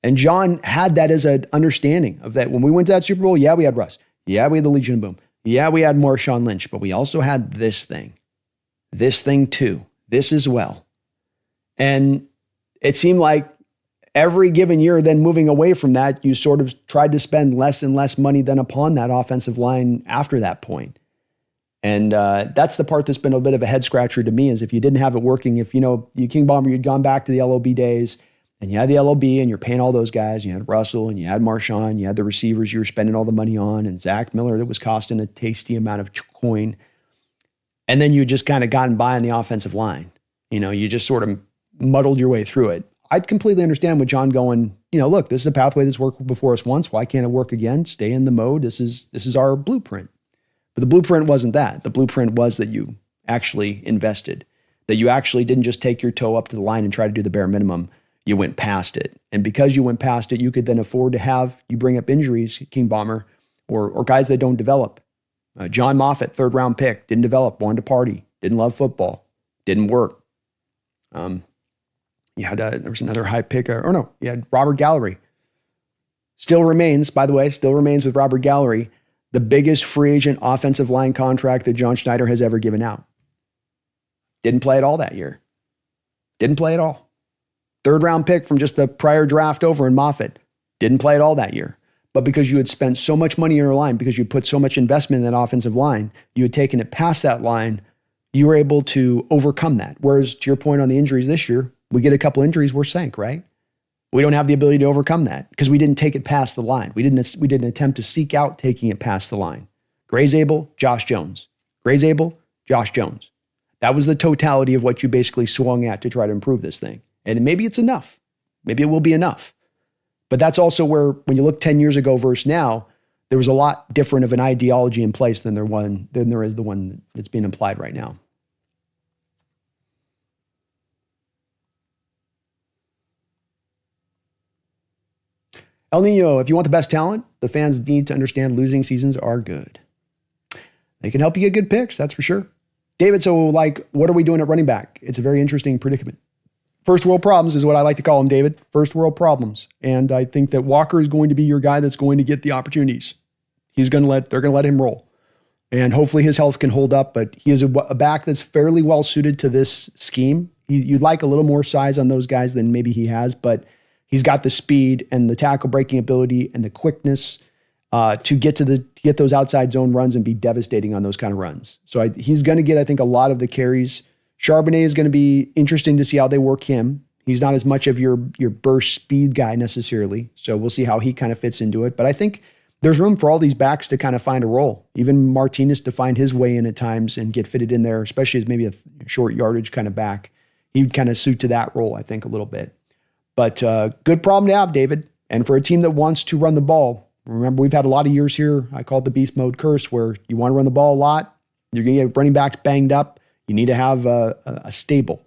And John had that as an understanding of that. When we went to that Super Bowl, yeah, we had Russ. Yeah, we had the Legion of Boom. Yeah, we had Marshawn Lynch, but we also had this thing too, this as well. And it seemed like every given year, then moving away from that, you sort of tried to spend less and less money than upon that offensive line after that point. And that's the part that's been a bit of a head scratcher to me, is if you didn't have it working, if, you King Bomber, you'd gone back to the LOB days and you had the LOB and you're paying all those guys, you had Russell and you had Marshawn, you had the receivers you were spending all the money on, and Zach Miller that was costing a tasty amount of coin. And then you just kind of gotten by on the offensive line. You just sort of muddled your way through it. I'd completely understand with John going, look, this is a pathway that's worked before us once. Why can't it work again? Stay in the mode. This is our blueprint. But the blueprint wasn't that. The blueprint was that you actually invested, that you actually didn't just take your toe up to the line and try to do the bare minimum. You went past it. And because you went past it, you could then afford to have, you bring up injuries, King Bomber, or guys that don't develop. John Moffitt, 3rd round pick, didn't develop, wanted to party, didn't love football, didn't work. You had there was another high pick, you had Robert Gallery. Still remains with Robert Gallery, the biggest free agent offensive line contract that John Schneider has ever given out. Didn't play at all that year. Didn't play at all. 3rd round pick from just the prior draft over in Moffitt. Didn't play at all that year. But because you had spent so much money in your line, because you put so much investment in that offensive line, you had taken it past that line, you were able to overcome that. Whereas to your point on the injuries this year, we get a couple injuries, we're sank, right? We don't have the ability to overcome that because we didn't take it past the line. We didn't attempt to seek out taking it past the line. Gray's-Able, Josh Jones. Gray's-Able, Josh Jones. That was the totality of what you basically swung at to try to improve this thing. And maybe it's enough. Maybe it will be enough. But that's also where, when you look 10 years ago versus now, there was a lot different of an ideology in place than there is the one that's being implied right now. El Nino, if you want the best talent, the fans need to understand losing seasons are good. They can help you get good picks, that's for sure. David, so what are we doing at running back? It's a very interesting predicament. First world problems is what I like to call them, David. First world problems. And I think that Walker is going to be your guy that's going to get the opportunities. They're going to let him roll. And hopefully his health can hold up, but he is a back that's fairly well suited to this scheme. You'd like a little more size on those guys than maybe he has, but he's got the speed and the tackle breaking ability and the quickness to get those outside zone runs and be devastating on those kind of runs. So he's going to get, I think, a lot of the carries. Charbonnet is going to be interesting to see how they work him. He's not as much of your burst speed guy necessarily. So we'll see how he kind of fits into it. But I think there's room for all these backs to kind of find a role. Even Martinez to find his way in at times and get fitted in there, especially as maybe a short yardage kind of back. He would kind of suit to that role, I think, a little bit. But good problem to have, David. And for a team that wants to run the ball, remember, we've had a lot of years here, I call it the beast mode curse, where you want to run the ball a lot. You're going to get running backs banged up. You need to have a stable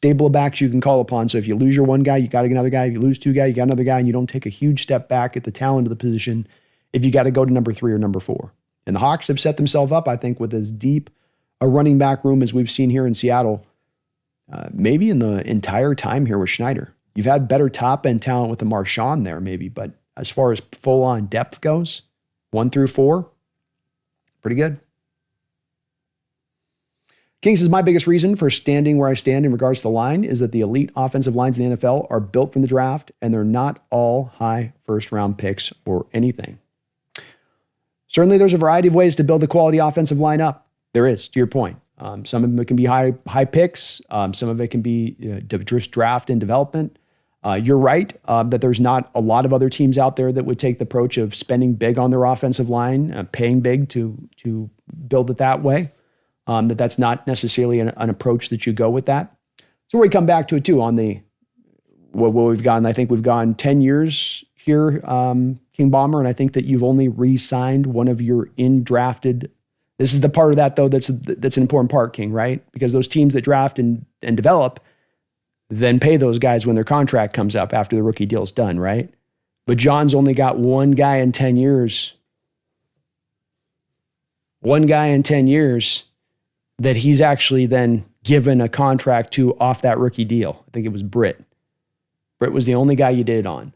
of backs you can call upon. So if you lose your one guy, you got another guy. If you lose two guys, you got another guy, and you don't take a huge step back at the talent of the position if you got to go to number 3 or number 4. And the Hawks have set themselves up, I think, with as deep a running back room as we've seen here in Seattle, maybe in the entire time here with Schneider. You've had better top-end talent with the Marshawn there, maybe, but as far as full-on depth goes, 1 through 4, pretty good. King says, my biggest reason for standing where I stand in regards to the line is that the elite offensive lines in the NFL are built from the draft, and they're not all high first-round picks or anything. Certainly, there's a variety of ways to build a quality offensive line up. There is, to your point. Some of them can be high picks. Some of it can be just draft and development. You're right that there's not a lot of other teams out there that would take the approach of spending big on their offensive line, paying big to build it that way. That's not necessarily an approach that you go with that. So we come back to it too on the what we've gone. I think we've gone 10 years here, King Bomber, and I think that you've only re-signed one of your in-drafted. This is the part of that though that's an important part, King, right? Because those teams that draft and develop then pay those guys when their contract comes up after the rookie deal's done, right? But John's only got one guy in 10 years. one guy in 10 years that he's actually then given a contract to off that rookie deal. I think it was Britt. Britt was the only guy you did it on.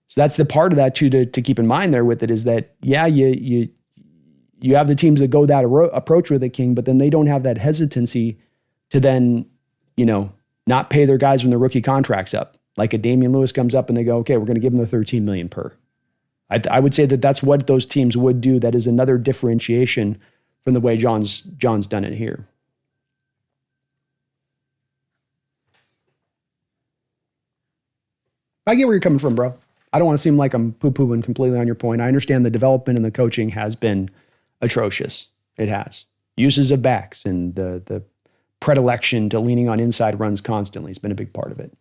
So that's the part of that too to keep in mind there with it is that, yeah, you have the teams that go that approach with it, King, but then they don't have that hesitancy to then, not pay their guys when their rookie contract's up. Like a Damian Lewis comes up and they go, okay, we're going to give him the $13 million per. I would say that that's what those teams would do. That is another differentiation from the way John's done it here. I get where you're coming from, bro. I don't want to seem like I'm poo-pooing completely on your point. I understand the development and the coaching has been atrocious. It has. Uses of backs and the predilection to leaning on inside runs constantly has been a big part of it.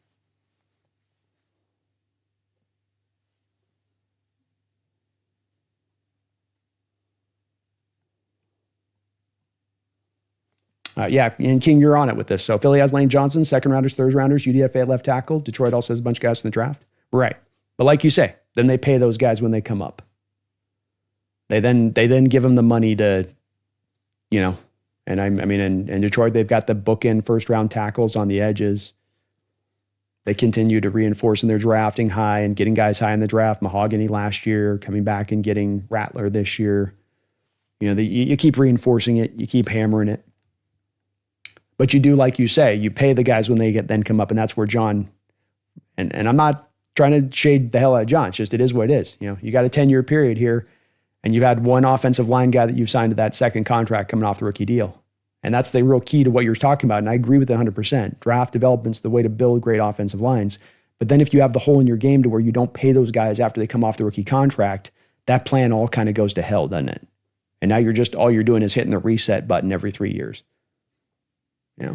Yeah, and King, you're on it with this. So Philly has Lane Johnson, second rounders, third rounders, UDFA at left tackle. Detroit also has a bunch of guys in the draft. Right. But like you say, then they pay those guys when they come up. They then give them the money to, and in Detroit, they've got the bookend first round tackles on the edges. They continue to reinforce in their drafting high and getting guys high in the draft. Mahogany last year, coming back and getting Rattler this year. You keep reinforcing it. You keep hammering it. But you do, like you say, you pay the guys when they then come up, and that's where John, and I'm not trying to shade the hell out of John. It's just, it is what it is. You got a 10-year period here, and you've had one offensive line guy that you've signed to that second contract coming off the rookie deal. And that's the real key to what you're talking about. And I agree with it 100%. Draft development's the way to build great offensive lines. But then if you have the hole in your game to where you don't pay those guys after they come off the rookie contract, that plan all kind of goes to hell, doesn't it? And now all you're doing is hitting the reset button every 3 years. Yeah.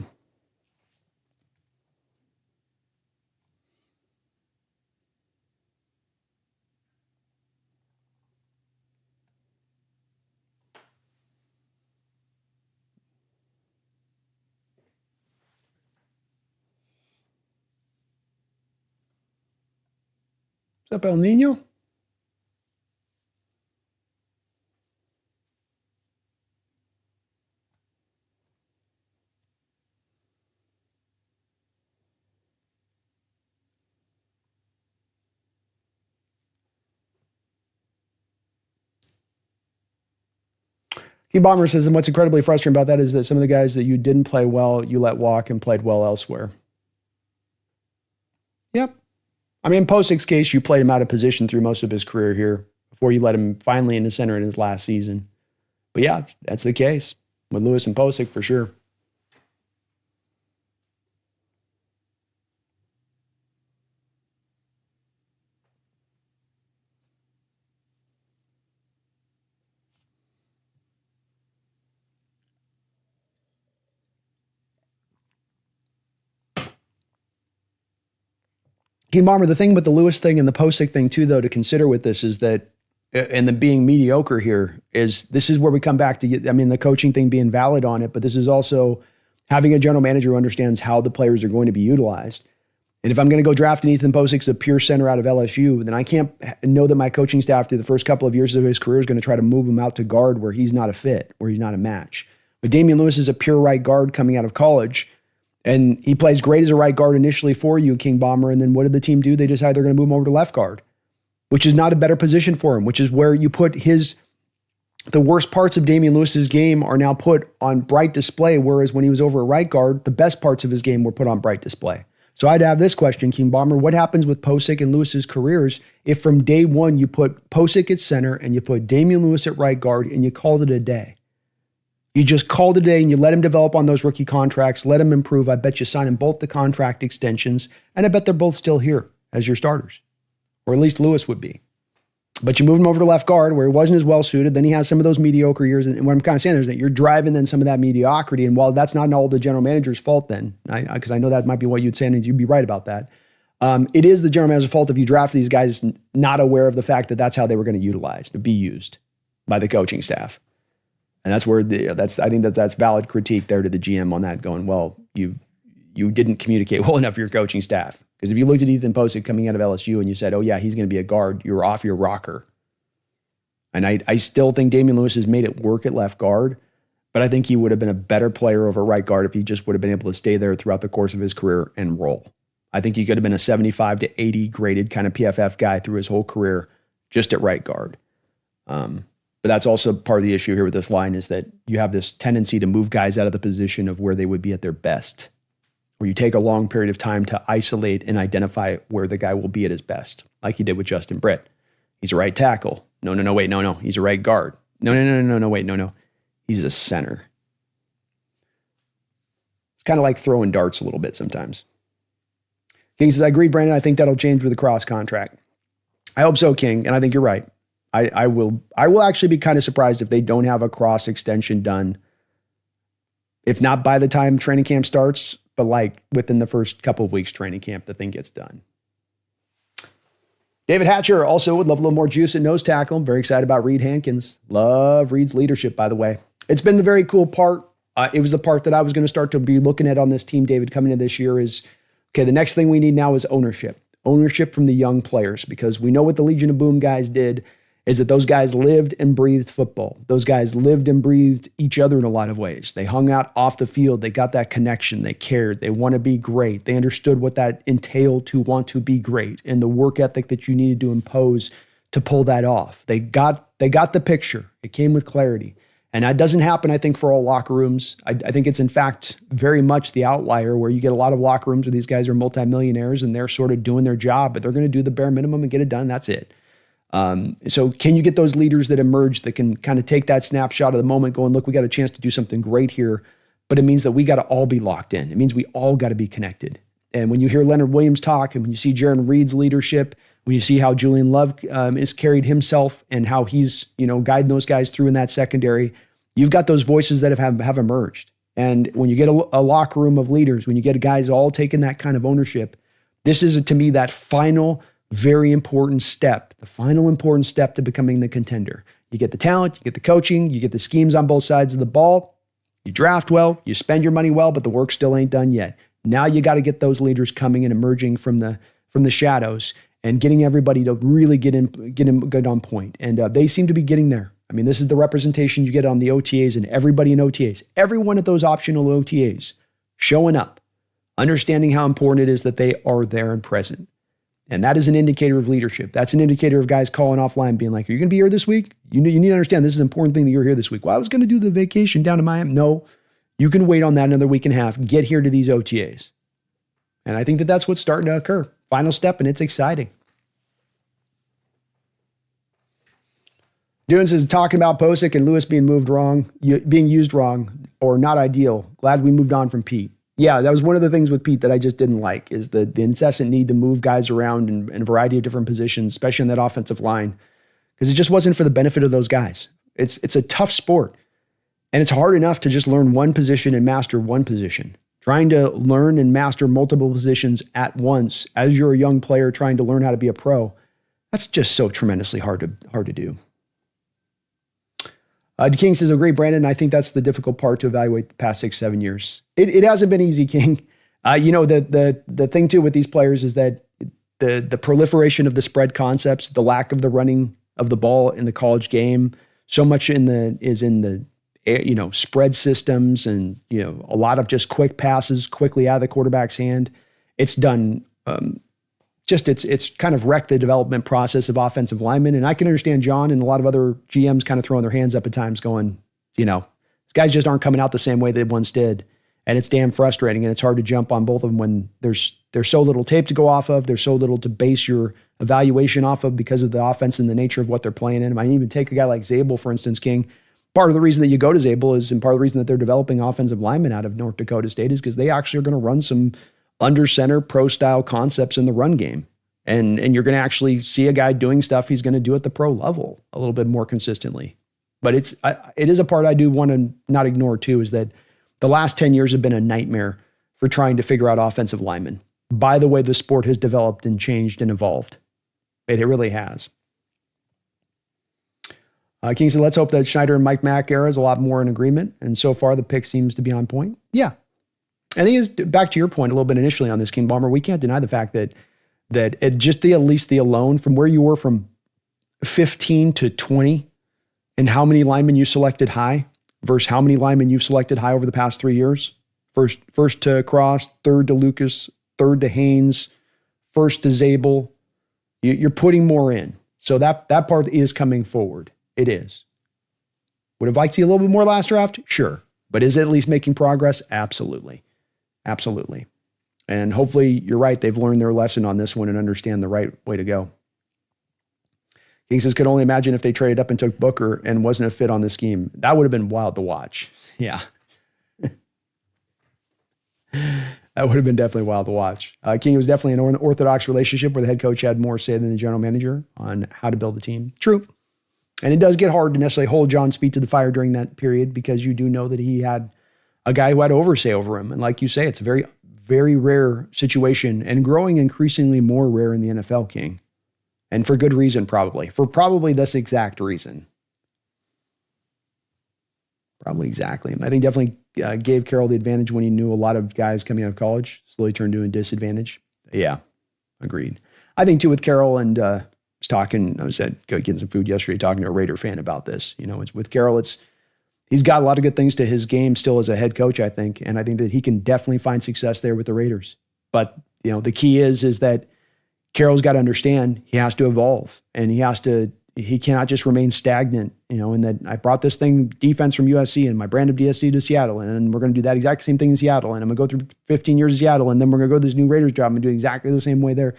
What's up, El Nino? King Bomber says, and what's incredibly frustrating about that is that some of the guys that you didn't play well, you let walk and played well elsewhere. Yep. In Postic's case, you played him out of position through most of his career here before you let him finally into center in his last season. But yeah, that's the case with Lewis and Postic for sure. King Bomber, the thing with the Lewis thing and the Postic thing too, though, to consider with this is that, and the being mediocre here, is this is where we come back to, the coaching thing being valid on it, but this is also having a general manager who understands how the players are going to be utilized. And if I'm going to go draft an Ethan Postic's a pure center out of LSU, then I can't know that my coaching staff through the first couple of years of his career is going to try to move him out to guard where he's not a fit, where he's not a match. But Damian Lewis is a pure right guard coming out of college. And he plays great as a right guard initially for you, King Bomber. And then what did the team do? They decide they're going to move him over to left guard, which is not a better position for him, which is where you put the worst parts of Damian Lewis's game are now put on bright display. Whereas when he was over at right guard, the best parts of his game were put on bright display. So I'd have this question, King Bomber. What happens with Postic and Lewis's careers if from day one you put Postic at center and you put Damian Lewis at right guard and you called it a day? You just called it a day and you let him develop on those rookie contracts, let him improve. I bet you sign him both the contract extensions, and I bet they're both still here as your starters, or at least Lewis would be. But you move him over to left guard where he wasn't as well suited. Then he has some of those mediocre years. And what I'm kind of saying is that you're driving then some of that mediocrity. And while that's not all the general manager's fault then, because I know that might be what you'd say and you'd be right about that. It is the general manager's fault if you draft these guys not aware of the fact that that's how they were going to be used by the coaching staff. And that's where I think that's valid critique there to the GM on that, going, well, you didn't communicate well enough for your coaching staff. Because if you looked at Ethan Postic coming out of LSU and you said, oh yeah, he's going to be a guard, you're off your rocker. And I still think Damian Lewis has made it work at left guard, but I think he would have been a better player over right guard if he just would have been able to stay there throughout the course of his career and roll. I think he could have been a 75 to 80 graded kind of PFF guy through his whole career just at right guard. But that's also part of the issue here with this line is that you have this tendency to move guys out of the position of where they would be at their best, where you take a long period of time to isolate and identify where the guy will be at his best, like you did with Justin Britt. He's a right tackle. No. He's a right guard. No. He's a center. It's kind of like throwing darts a little bit sometimes. King says, I agree, Brandon. I think that'll change with the Cross contract. I hope so, King, and I think you're right. I will actually be kind of surprised if they don't have a Cross extension done, if not by the time training camp starts, but like within the first couple of weeks training camp, the thing gets done. David Hatcher also would love a little more juice at nose tackle. I'm very excited about Reed Hankins. Love Reed's leadership, by the way. It's been the very cool part. It was the part that I was going to start to be looking at on this team, David, coming into this year is, okay, the next thing we need now is ownership. Ownership from the young players, because we know what the Legion of Boom guys did is that those guys lived and breathed football. Those guys lived and breathed each other in a lot of ways. They hung out off the field. They got that connection. They cared. They want to be great. They understood what that entailed to want to be great and the work ethic that you needed to impose to pull that off. They got the picture. It came with clarity. And that doesn't happen, I think, for all locker rooms. I think it's, in fact, very much the outlier where you get a lot of locker rooms where these guys are multimillionaires and they're sort of doing their job, but they're going to do the bare minimum and get it done. That's it. So can you get those leaders that emerge that can kind of take that snapshot of the moment going, look, we got a chance to do something great here, but it means that we got to all be locked in. It means we all got to be connected. And when you hear Leonard Williams talk and when you see Jaron Reed's leadership, when you see how Julian Love has carried himself and how he's, guiding those guys through in that secondary, you've got those voices that have emerged. And when you get a locker room of leaders, when you get guys all taking that kind of ownership, this is, to me, that final very important step, the final important step to becoming the contender. You get the talent, you get the coaching, you get the schemes on both sides of the ball, you draft well, you spend your money well, but the work still ain't done yet. Now you got to get those leaders coming and emerging from the shadows and getting everybody to really get in good on point. And they seem to be getting there. I mean, this is the representation you get on the OTAs and everybody in OTAs. Everyone at those optional OTAs showing up, understanding how important it is that they are there and present. And that is an indicator of leadership. That's an indicator of guys calling offline, being like, are you going to be here this week? You need to understand this is an important thing that you're here this week. Well, I was going to do the vacation down to Miami. No, you can wait on that another week and a half. Get here to these OTAs. And I think that that's what's starting to occur. Final step, and it's exciting. Dunes is talking about Posick and Lewis being used wrong, or not ideal. Glad we moved on from Pete. Yeah, that was one of the things with Pete that I just didn't like, is the incessant need to move guys around in a variety of different positions, especially in that offensive line, because it just wasn't for the benefit of those guys. It's a tough sport, and it's hard enough to just learn one position and master one position. Trying to learn and master multiple positions at once as you're a young player trying to learn how to be a pro, that's just so tremendously hard to do. King says, agree, Brandon. I think that's the difficult part to evaluate the past 6-7 years. It hasn't been easy, King. The thing too with these players is that the proliferation of the spread concepts, the lack of the running of the ball in the college game, so much is in the spread systems and a lot of just quick passes quickly out of the quarterback's hand. It's done. It's kind of wrecked the development process of offensive linemen. And I can understand John and a lot of other GMs kind of throwing their hands up at times going, these guys just aren't coming out the same way they once did. And it's damn frustrating. And it's hard to jump on both of them when there's so little tape to go off of. There's so little to base your evaluation off of because of the offense and the nature of what they're playing in. I mean, even take a guy like Zabel, for instance, King. Part of the reason that you go to Zabel is, and part of the reason that they're developing offensive linemen out of North Dakota State is because they actually are going to run some under center pro style concepts in the run game. And you're going to actually see a guy doing stuff he's going to do at the pro level a little bit more consistently. But it is a part I do want to not ignore too, is that the last 10 years have been a nightmare for trying to figure out offensive linemen by the way the sport has developed and changed and evolved. It really has. King said, let's hope that Schneider and Mike Mack era is a lot more in agreement. And so far the pick seems to be on point. Yeah. I think it's back to your point a little bit initially on this, King Bomber. We can't deny the fact that at least the alone from where you were from 15 to 20 and how many linemen you selected high versus how many linemen you've selected high over the past 3 years. First to Cross, third to Lucas, third to Haynes, first to Zabel. You're putting more in. So that part is coming forward. It is. Would have liked to see a little bit more last draft? Sure. But is it at least making progress? Absolutely. Absolutely. And hopefully you're right. They've learned their lesson on this one and understand the right way to go. King says, could only imagine if they traded up and took Booker and wasn't a fit on the scheme. That would have been wild to watch. Yeah. That would have been definitely wild to watch. King, was definitely an unorthodox relationship where the head coach had more say than the general manager on how to build the team. True. And it does get hard to necessarily hold John's feet to the fire during that period because you do know that he had a guy who had oversight over him. And like you say, it's a very, very rare situation and growing increasingly more rare in the NFL, King. And for good reason, probably. For probably this exact reason. Probably exactly. I think definitely gave Carroll the advantage when he knew a lot of guys coming out of college slowly turned to a disadvantage. Yeah, agreed. I think too with Carroll and I was getting some food yesterday talking to a Raider fan about this. You know, it's with Carroll, he's got a lot of good things to his game still as a head coach, I think. And I think that he can definitely find success there with the Raiders. But, you know, the key is that Carroll's got to understand he has to evolve and he cannot just remain stagnant, you know, and that I brought this thing defense from USC and my brand of DSC to Seattle. And we're going to do that exact same thing in Seattle. And I'm going to go through 15 years in Seattle. And then we're going to go to this new Raiders job and do exactly the same way there.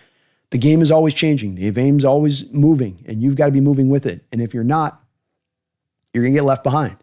The game is always changing. The game's always moving and you've got to be moving with it. And if you're not, you're going to get left behind.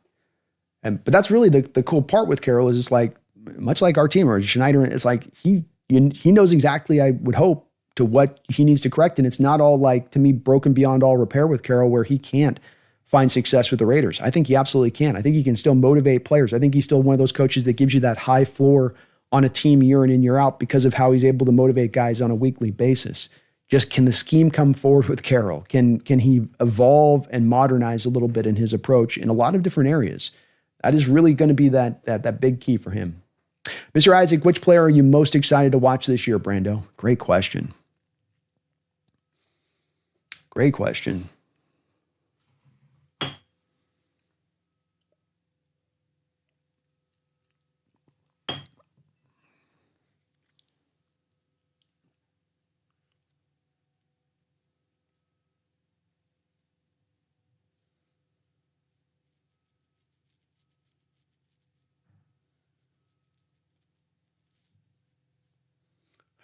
But that's really the cool part with Carroll is it's like, much like our team or Schneider, it's like he knows exactly, I would hope, to what he needs to correct. And it's not all like, to me, broken beyond all repair with Carroll where he can't find success with the Raiders. I think he absolutely can. I think he can still motivate players. I think he's still one of those coaches that gives you that high floor on a team year in and year out because of how he's able to motivate guys on a weekly basis. Just can the scheme come forward with Carroll? Can he evolve and modernize a little bit in his approach in a lot of different areas? That is really going to be that big key for him. Mr. Isaac, which player are you most excited to watch this year, Brando? Great question. Great question.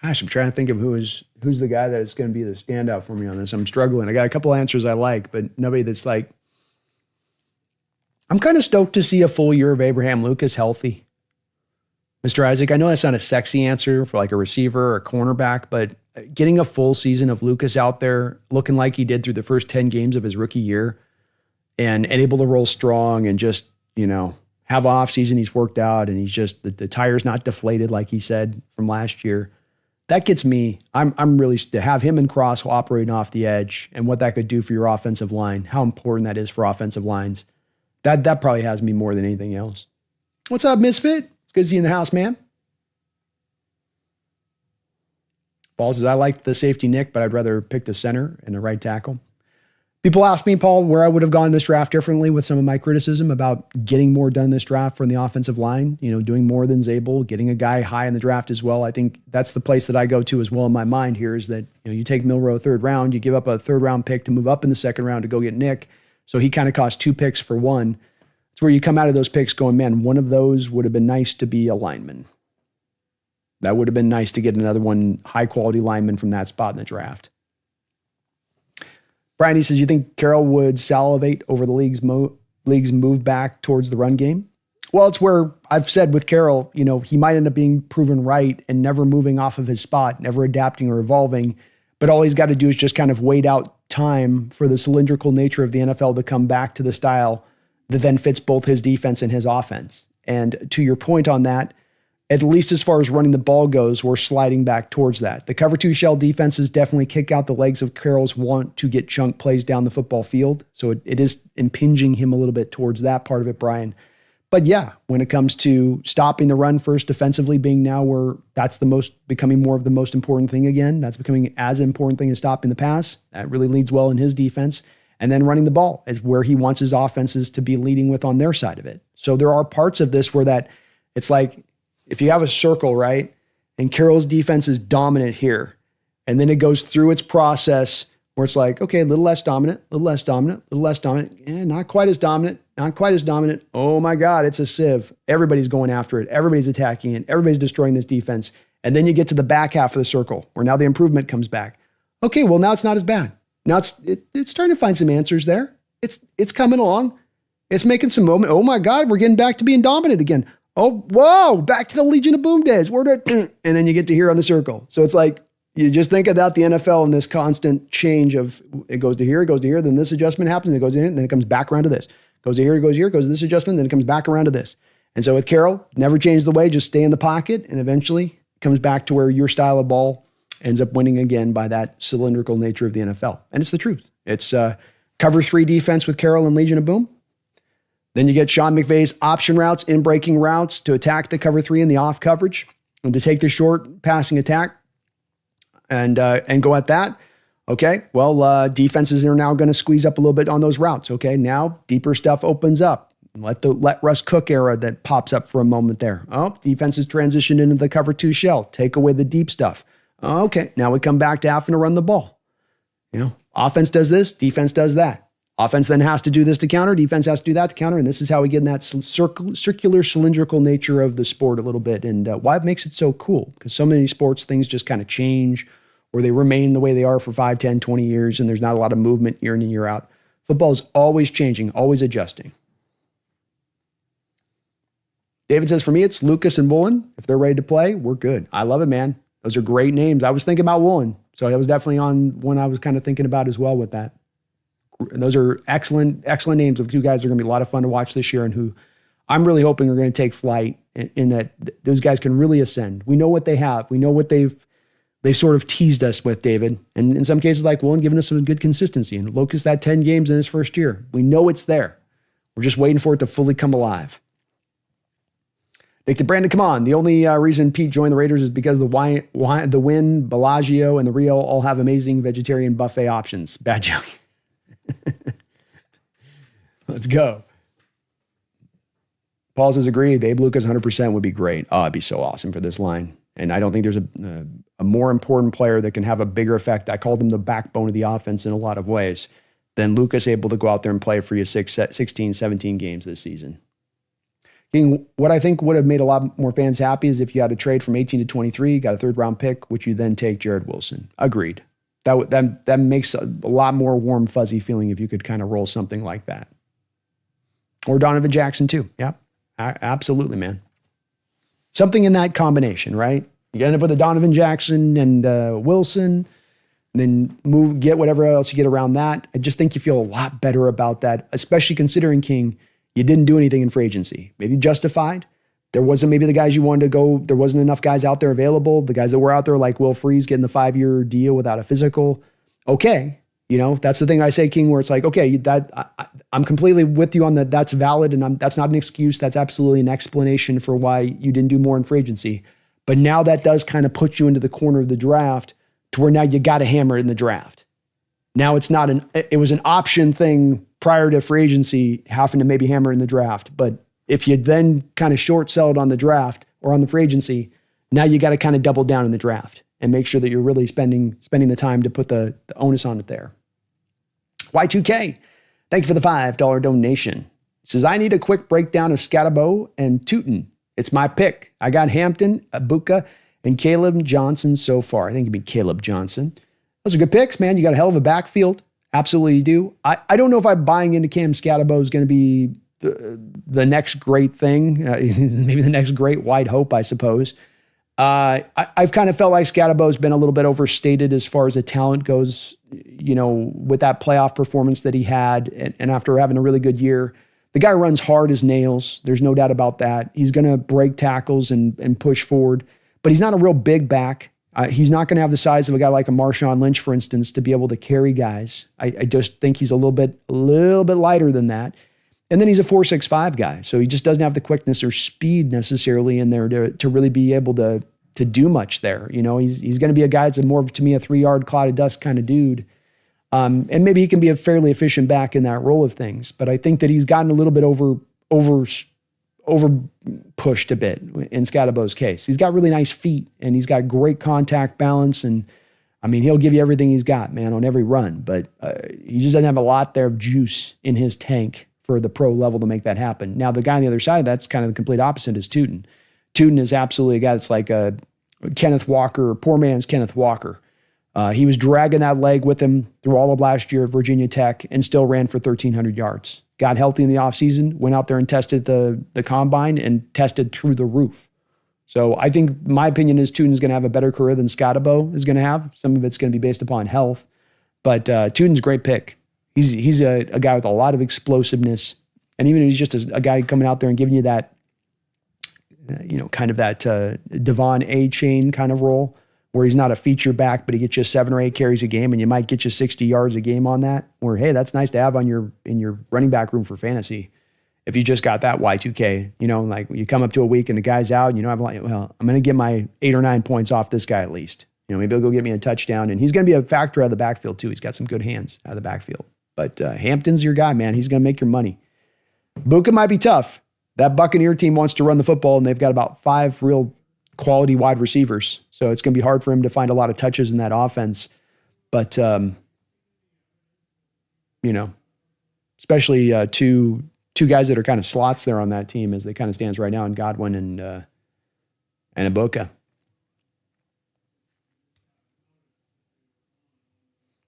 Gosh, I'm trying to think of who's the guy that is going to be the standout for me on this. I'm struggling. I got a couple answers I like, but nobody that's like, I'm kind of stoked to see a full year of Abraham Lucas healthy. Mr. Isaac, I know that's not a sexy answer for like a receiver or a cornerback, but getting a full season of Lucas out there looking like he did through the first 10 games of his rookie year and able to roll strong and just, you know, have an off season he's worked out and he's just, the tire's not deflated like he said from last year. That gets me, I'm really, to have him and Cross operating off the edge and what that could do for your offensive line, how important that is for offensive lines. That probably has me more than anything else. What's up, Misfit? It's good to see you in the house, man. Paul says, I like the safety Nick, but I'd rather pick the center and the right tackle. People ask me, Paul, where I would have gone this draft differently with some of my criticism about getting more done in this draft from the offensive line, you know, doing more than Zabel, getting a guy high in the draft as well. I think that's the place that I go to as well in my mind here is that, you know, you take Milroe third round, you give up a third round pick to move up in the second round to go get Nick. So he kind of cost 2 picks for one. It's where you come out of those picks going, man, one of those would have been nice to be a lineman. That would have been nice to get another one, high quality lineman from that spot in the draft. Brian, he says, you think Carroll would salivate over the league's move back towards the run game? Well, it's where I've said with Carroll, you know, he might end up being proven right and never moving off of his spot, never adapting or evolving. But all he's got to do is just kind of wait out time for the cylindrical nature of the NFL to come back to the style that then fits both his defense and his offense. And to your point on that, at least as far as running the ball goes, we're sliding back towards that. The cover 2 shell defenses definitely kick out the legs of Carroll's want to get chunk plays down the football field. So it is impinging him a little bit towards that part of it, Brian. But yeah, when it comes to stopping the run first defensively being now where that's becoming more of the most important thing again, that's becoming as important thing as stopping the pass. That really leads well in his defense. And then running the ball is where he wants his offenses to be leading with on their side of it. So there are parts of this where that it's like if you have a circle, right? And Carroll's defense is dominant here. And then it goes through its process where it's like, okay, a little less dominant, a little less dominant, a little less dominant. Not quite as dominant, not quite as dominant. Oh my God, it's a sieve. Everybody's going after it. Everybody's attacking it. Everybody's destroying this defense. And then you get to the back half of the circle where now the improvement comes back. Okay, well now it's not as bad. Now it's starting to find some answers there. It's coming along. It's making some moment. Oh my God, we're getting back to being dominant again. Oh, whoa, back to the Legion of Boom days. And then you get to here on the circle. So it's like, you just think about the NFL and this constant change of it goes to here, then this adjustment happens, and it goes in, and then it comes back around to this. Goes to here, goes to this adjustment, then it comes back around to this. And so with Carroll, never change the way, just stay in the pocket, and eventually it comes back to where your style of ball ends up winning again by that cylindrical nature of the NFL. And it's the truth. It's cover 3 defense with Carroll and Legion of Boom. Then you get Sean McVay's option routes, in-breaking routes to attack the cover 3 and the off coverage, and to take the short passing attack. And go at that. Okay, well, defenses are now going to squeeze up a little bit on those routes. Okay, now deeper stuff opens up. Let Russ Cook era that pops up for a moment there. Oh, defenses transition into the cover 2 shell. Take away the deep stuff. Okay, now we come back to having to run the ball. Offense does this, defense does that. Offense then has to do this to counter. Defense has to do that to counter. And this is how we get in that circular, cylindrical nature of the sport a little bit. And why it makes it so cool. Because so many sports, things just kind of change or they remain the way they are for 5, 10, 20 years. And there's not a lot of movement year in and year out. Football is always changing, always adjusting. David says, for me, it's Lucas and Woolen. If they're ready to play, we're good. I love it, man. Those are great names. I was thinking about Woolen. So that was definitely on one I was kind of thinking about as well with that. And those are excellent names of 2 guys that are going to be a lot of fun to watch this year and who I'm really hoping are going to take flight in that those guys can really ascend. We know what they have. We know what they've sort of teased us with, David. And in some cases like Woolen, giving us some good consistency. And Lucas, that 10 games in his first year. We know it's there. We're just waiting for it to fully come alive. Nick to Brandon, come on. The only reason Pete joined the Raiders is because the Wynn, Bellagio, and the Rio all have amazing vegetarian buffet options. Bad joke. Let's go. Paul says, agreed. Abe Lucas 100% would be great. Oh, it'd be so awesome for this line. And I don't think there's a more important player that can have a bigger effect. I called him the backbone of the offense in a lot of ways than Lucas able to go out there and play for you 16, 17 games this season. What I think would have made a lot more fans happy is if you had a trade from 18 to 23, got a 3rd round pick, which you then take Jared Wilson. Agreed. That makes a lot more warm, fuzzy feeling if you could kind of roll something like that. Or Donovan Jackson too. Yeah, absolutely, man. Something in that combination, right? You end up with a Donovan Jackson and Wilson, and then get whatever else you get around that. I just think you feel a lot better about that, especially considering, King, you didn't do anything in free agency. Maybe justified. There wasn't maybe the guys you wanted to go. There wasn't enough guys out there available. The guys that were out there, like Will Freeze, getting the 5-year deal without a physical. Okay. That's the thing I say, King, where it's like, okay, I'm completely with you on that. That's valid. And that's not an excuse. That's absolutely an explanation for why you didn't do more in free agency. But now that does kind of put you into the corner of the draft to where now you got to hammer it in the draft. Now it's not it was an option thing prior to free agency, having to maybe hammer in the draft. But if you then kind of short sell it on the draft or on the free agency, now you got to kind of double down in the draft and make sure that you're really spending the time to put the onus on it there. Y2K, thank you for the $5 donation. It says, I need a quick breakdown of Scatabo and Tootin. It's my pick. I got Hampton, Abuka, and Caleb Johnson so far. I think it'd be Caleb Johnson. Those are good picks, man. You got a hell of a backfield. Absolutely do. I don't know if I'm buying into Cam Scatabo is going to be the next great thing, maybe the next great white hope, I suppose. I've kind of felt like Scatabo's been a little bit overstated as far as the talent goes, with that playoff performance that he had. And after having a really good year, the guy runs hard as nails. There's no doubt about that. He's going to break tackles and push forward, but he's not a real big back. He's not going to have the size of a guy like a Marshawn Lynch, for instance, to be able to carry guys. I just think he's a little bit lighter than that. And then he's a 4.65 guy. So he just doesn't have the quickness or speed necessarily in there to really be able to do much there. He's going to be a guy that's more to me a 3-yard cloud of dust kind of dude. And maybe he can be a fairly efficient back in that role of things. But I think that he's gotten a little bit over pushed a bit in Scadabo's case. He's got really nice feet and he's got great contact balance. And I mean, he'll give you everything he's got, man, on every run. But he just doesn't have a lot there of juice in his tank for the pro level to make that happen. Now, the guy on the other side of that's kind of the complete opposite is Tootin. Tootin is absolutely a guy that's like a Kenneth Walker, poor man's Kenneth Walker. He was dragging that leg with him through all of last year at Virginia Tech and still ran for 1,300 yards. Got healthy in the offseason, went out there and tested the combine and tested through the roof. So I think my opinion is Tootin's going to have a better career than Scadabo is going to have. Some of it's going to be based upon health. But Tootin's a great pick. He's a guy with a lot of explosiveness. And even if he's just a guy coming out there and giving you that, kind of that Devon A-chain kind of role, where he's not a feature back, but he gets you 7 or 8 carries a game and you might get you 60 yards a game on that. Or, hey, that's nice to have in your running back room for fantasy. If you just got that Y2K, like you come up to a week and the guy's out and I'm going to get my 8 or 9 points off this guy at least. Maybe he'll go get me a touchdown. And he's going to be a factor out of the backfield too. He's got some good hands out of the backfield. But Hampton's your guy, man. He's going to make your money. Buka might be tough. That Buccaneer team wants to run the football and they've got about 5 real quality wide receivers. So it's going to be hard for him to find a lot of touches in that offense. But, especially two guys that are kind of slots there on that team as they kind of stands right now in Godwin and Ibuka.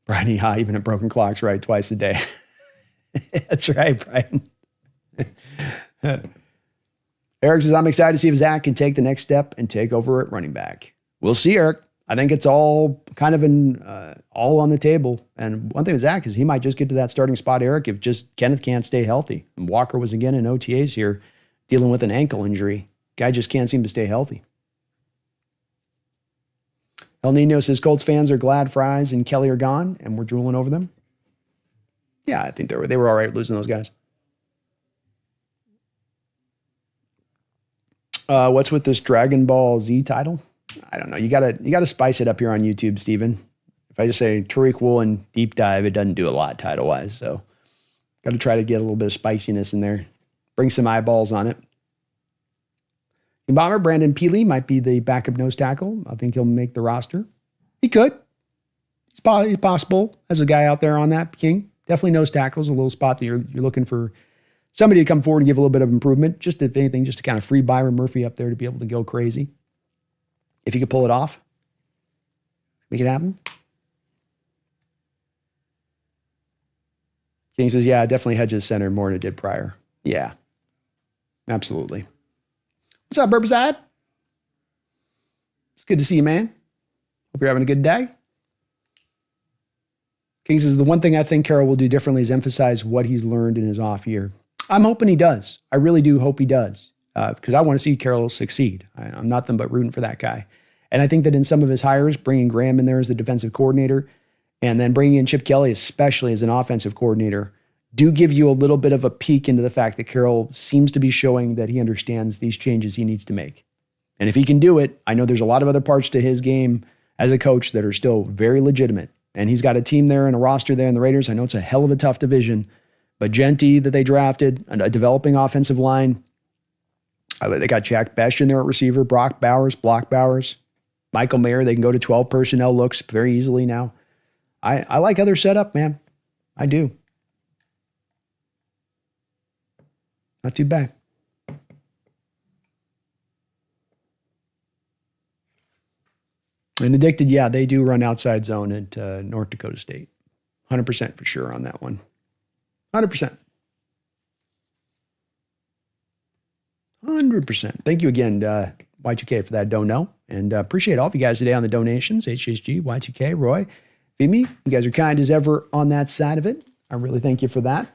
Brian High, even at broken clocks, right? Twice a day. That's right, Brian. Eric says, I'm excited to see if Zach can take the next step and take over at running back. We'll see, Eric. I think it's all kind of all on the table. And one thing with Zach is he might just get to that starting spot, Eric, if just Kenneth can't stay healthy. And Walker was again in OTAs here dealing with an ankle injury. Guy just can't seem to stay healthy. El Nino says, Colts fans are glad Fries and Kelly are gone and we're drooling over them. Yeah, I think they were all right losing those guys. What's with this Dragon Ball Z title? I don't know. You gotta spice it up here on YouTube, Steven. If I just say Tariq Woolen deep dive, it doesn't do a lot title-wise. So got to try to get a little bit of spiciness in there. Bring some eyeballs on it. Bomber Brandon Peely might be the backup nose tackle. I think he'll make the roster. He could. It's possible as a guy out there on that, King. Definitely nose tackles, a little spot that you're looking for somebody to come forward and give a little bit of improvement. Just if anything, just to kind of free Byron Murphy up there to be able to go crazy. If you could pull it off, make it happen. King says, yeah, definitely hedges center more than it did prior. Yeah, absolutely. What's up, Burbside? It's good to see you, man. Hope you're having a good day. King says, the one thing I think Carroll will do differently is emphasize what he's learned in his off year. I'm hoping he does. I really do hope he does because I want to see Carroll succeed. I'm nothing but rooting for that guy. And I think that in some of his hires, bringing Graham in there as the defensive coordinator and then bringing in Chip Kelly, especially as an offensive coordinator, do give you a little bit of a peek into the fact that Carroll seems to be showing that he understands these changes he needs to make. And if he can do it, I know there's a lot of other parts to his game as a coach that are still very legitimate. And he's got a team there and a roster there in the Raiders. I know it's a hell of a tough division, but Genty that they drafted, a developing offensive line. They got Jack Besh in there at receiver, Block Bowers, Michael Mayer. They can go to 12 personnel looks very easily now. I like how they're set up, man. I do. Not too bad. And Addicted, yeah, they do run outside zone at North Dakota State. 100% for sure on that one. 100%. 100%. Thank you again, Y2K, for that don't know. And appreciate all of you guys today on the donations. HHG, Y2K, Roy, Fimi. You guys are kind as ever on that side of it. I really thank you for that.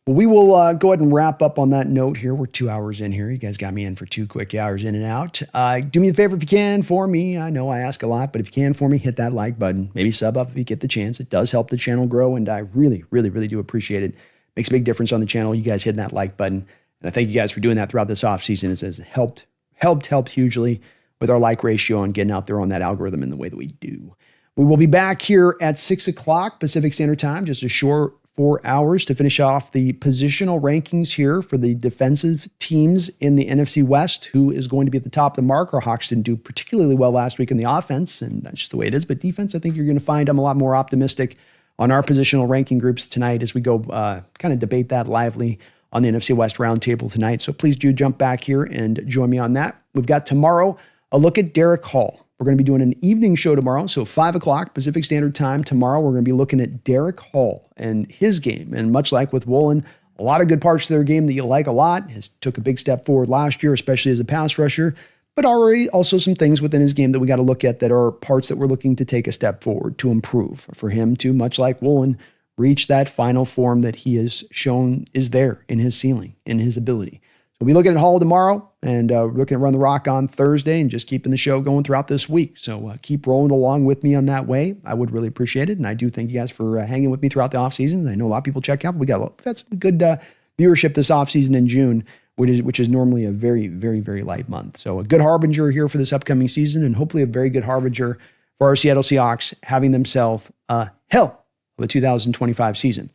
Well, we will go ahead and wrap up on that note here. We're 2 hours in here. You guys got me in for 2 quick hours in and out. Do me a favor if you can for me. I know I ask a lot, but if you can for me, hit that like button. Maybe sub up if you get the chance. It does help the channel grow, and I really, really, really do appreciate it. Makes a big difference on the channel. You guys hitting that like button. And I thank you guys for doing that throughout this offseason. It has helped hugely with our like ratio and getting out there on that algorithm in the way that we do. We will be back here at 6 o'clock Pacific Standard Time, just a short 4 hours to finish off the positional rankings here for the defensive teams in the NFC West. Who is going to be at the top of the mark? Our Hawks didn't do particularly well last week in the offense, and that's just the way it is. But defense, I think you're going to find I'm a lot more optimistic on our positional ranking groups tonight as we go kind of debate that lively on the NFC West roundtable tonight. So please do jump back here and join me on that. We've got tomorrow a look at Derek Hall. We're going to be doing an evening show tomorrow, so 5 o'clock Pacific Standard Time. Tomorrow, we're going to be looking at Derek Hall and his game. And much like with Woolen, a lot of good parts of their game that you like a lot. He took a big step forward last year, especially as a pass rusher, but already also some things within his game that we got to look at that are parts that we're looking to take a step forward to improve for him to, much like Woolen, reach that final form that he has shown is there in his ceiling, in his ability. We'll be looking at Hall tomorrow, and we're looking at Run the Rock on Thursday, and just keeping the show going throughout this week. So keep rolling along with me on that way. I would really appreciate it, and I do thank you guys for hanging with me throughout the offseason. I know a lot of people check out, but we've had some good viewership this offseason in June, which is normally a very, very, very light month. So a good harbinger here for this upcoming season, and hopefully a very good harbinger for our Seattle Seahawks having themselves a hell of a 2025 season.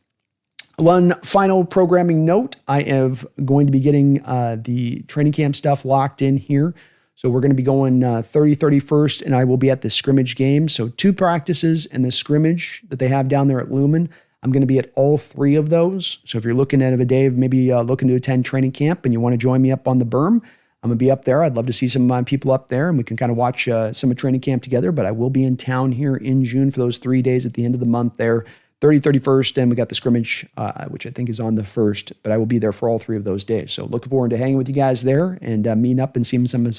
One final programming note, I am going to be getting the training camp stuff locked in here. So we're going to be going 31st, and I will be at the scrimmage game. So 2 practices and the scrimmage that they have down there at Lumen. I'm going to be at all 3 of those. So if you're looking at a day of maybe looking to attend training camp and you want to join me up on the berm, I'm going to be up there. I'd love to see some of my people up there, and we can kind of watch some of training camp together. But I will be in town here in June for those 3 days at the end of the month there. 31st, and we got the scrimmage, which I think is on the 1st, but I will be there for all 3 of those days. So looking forward to hanging with you guys there and meeting up and seeing some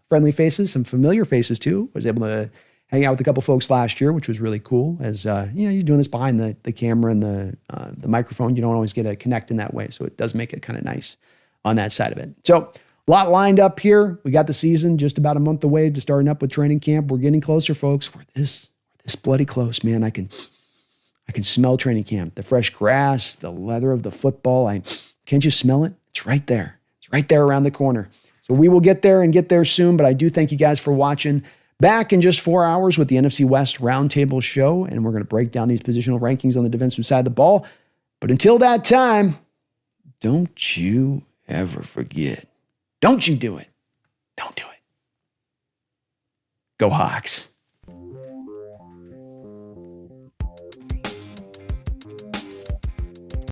friendly faces, some familiar faces too. I was able to hang out with a couple folks last year, which was really cool. As you're doing this behind the camera and the microphone, you don't always get to connect in that way. So it does make it kind of nice on that side of it. So a lot lined up here. We got the season just about a month away to starting up with training camp. We're getting closer, folks. We're this bloody close, man. I can smell training camp, the fresh grass, the leather of the football. Can't you smell it? It's right there. It's right there around the corner. So we will get there soon, but I do thank you guys for watching. Back in just 4 hours with the NFC West Roundtable Show, and we're going to break down these positional rankings on the defensive side of the ball. But until that time, don't you ever forget. Don't you do it. Don't do it. Go Hawks.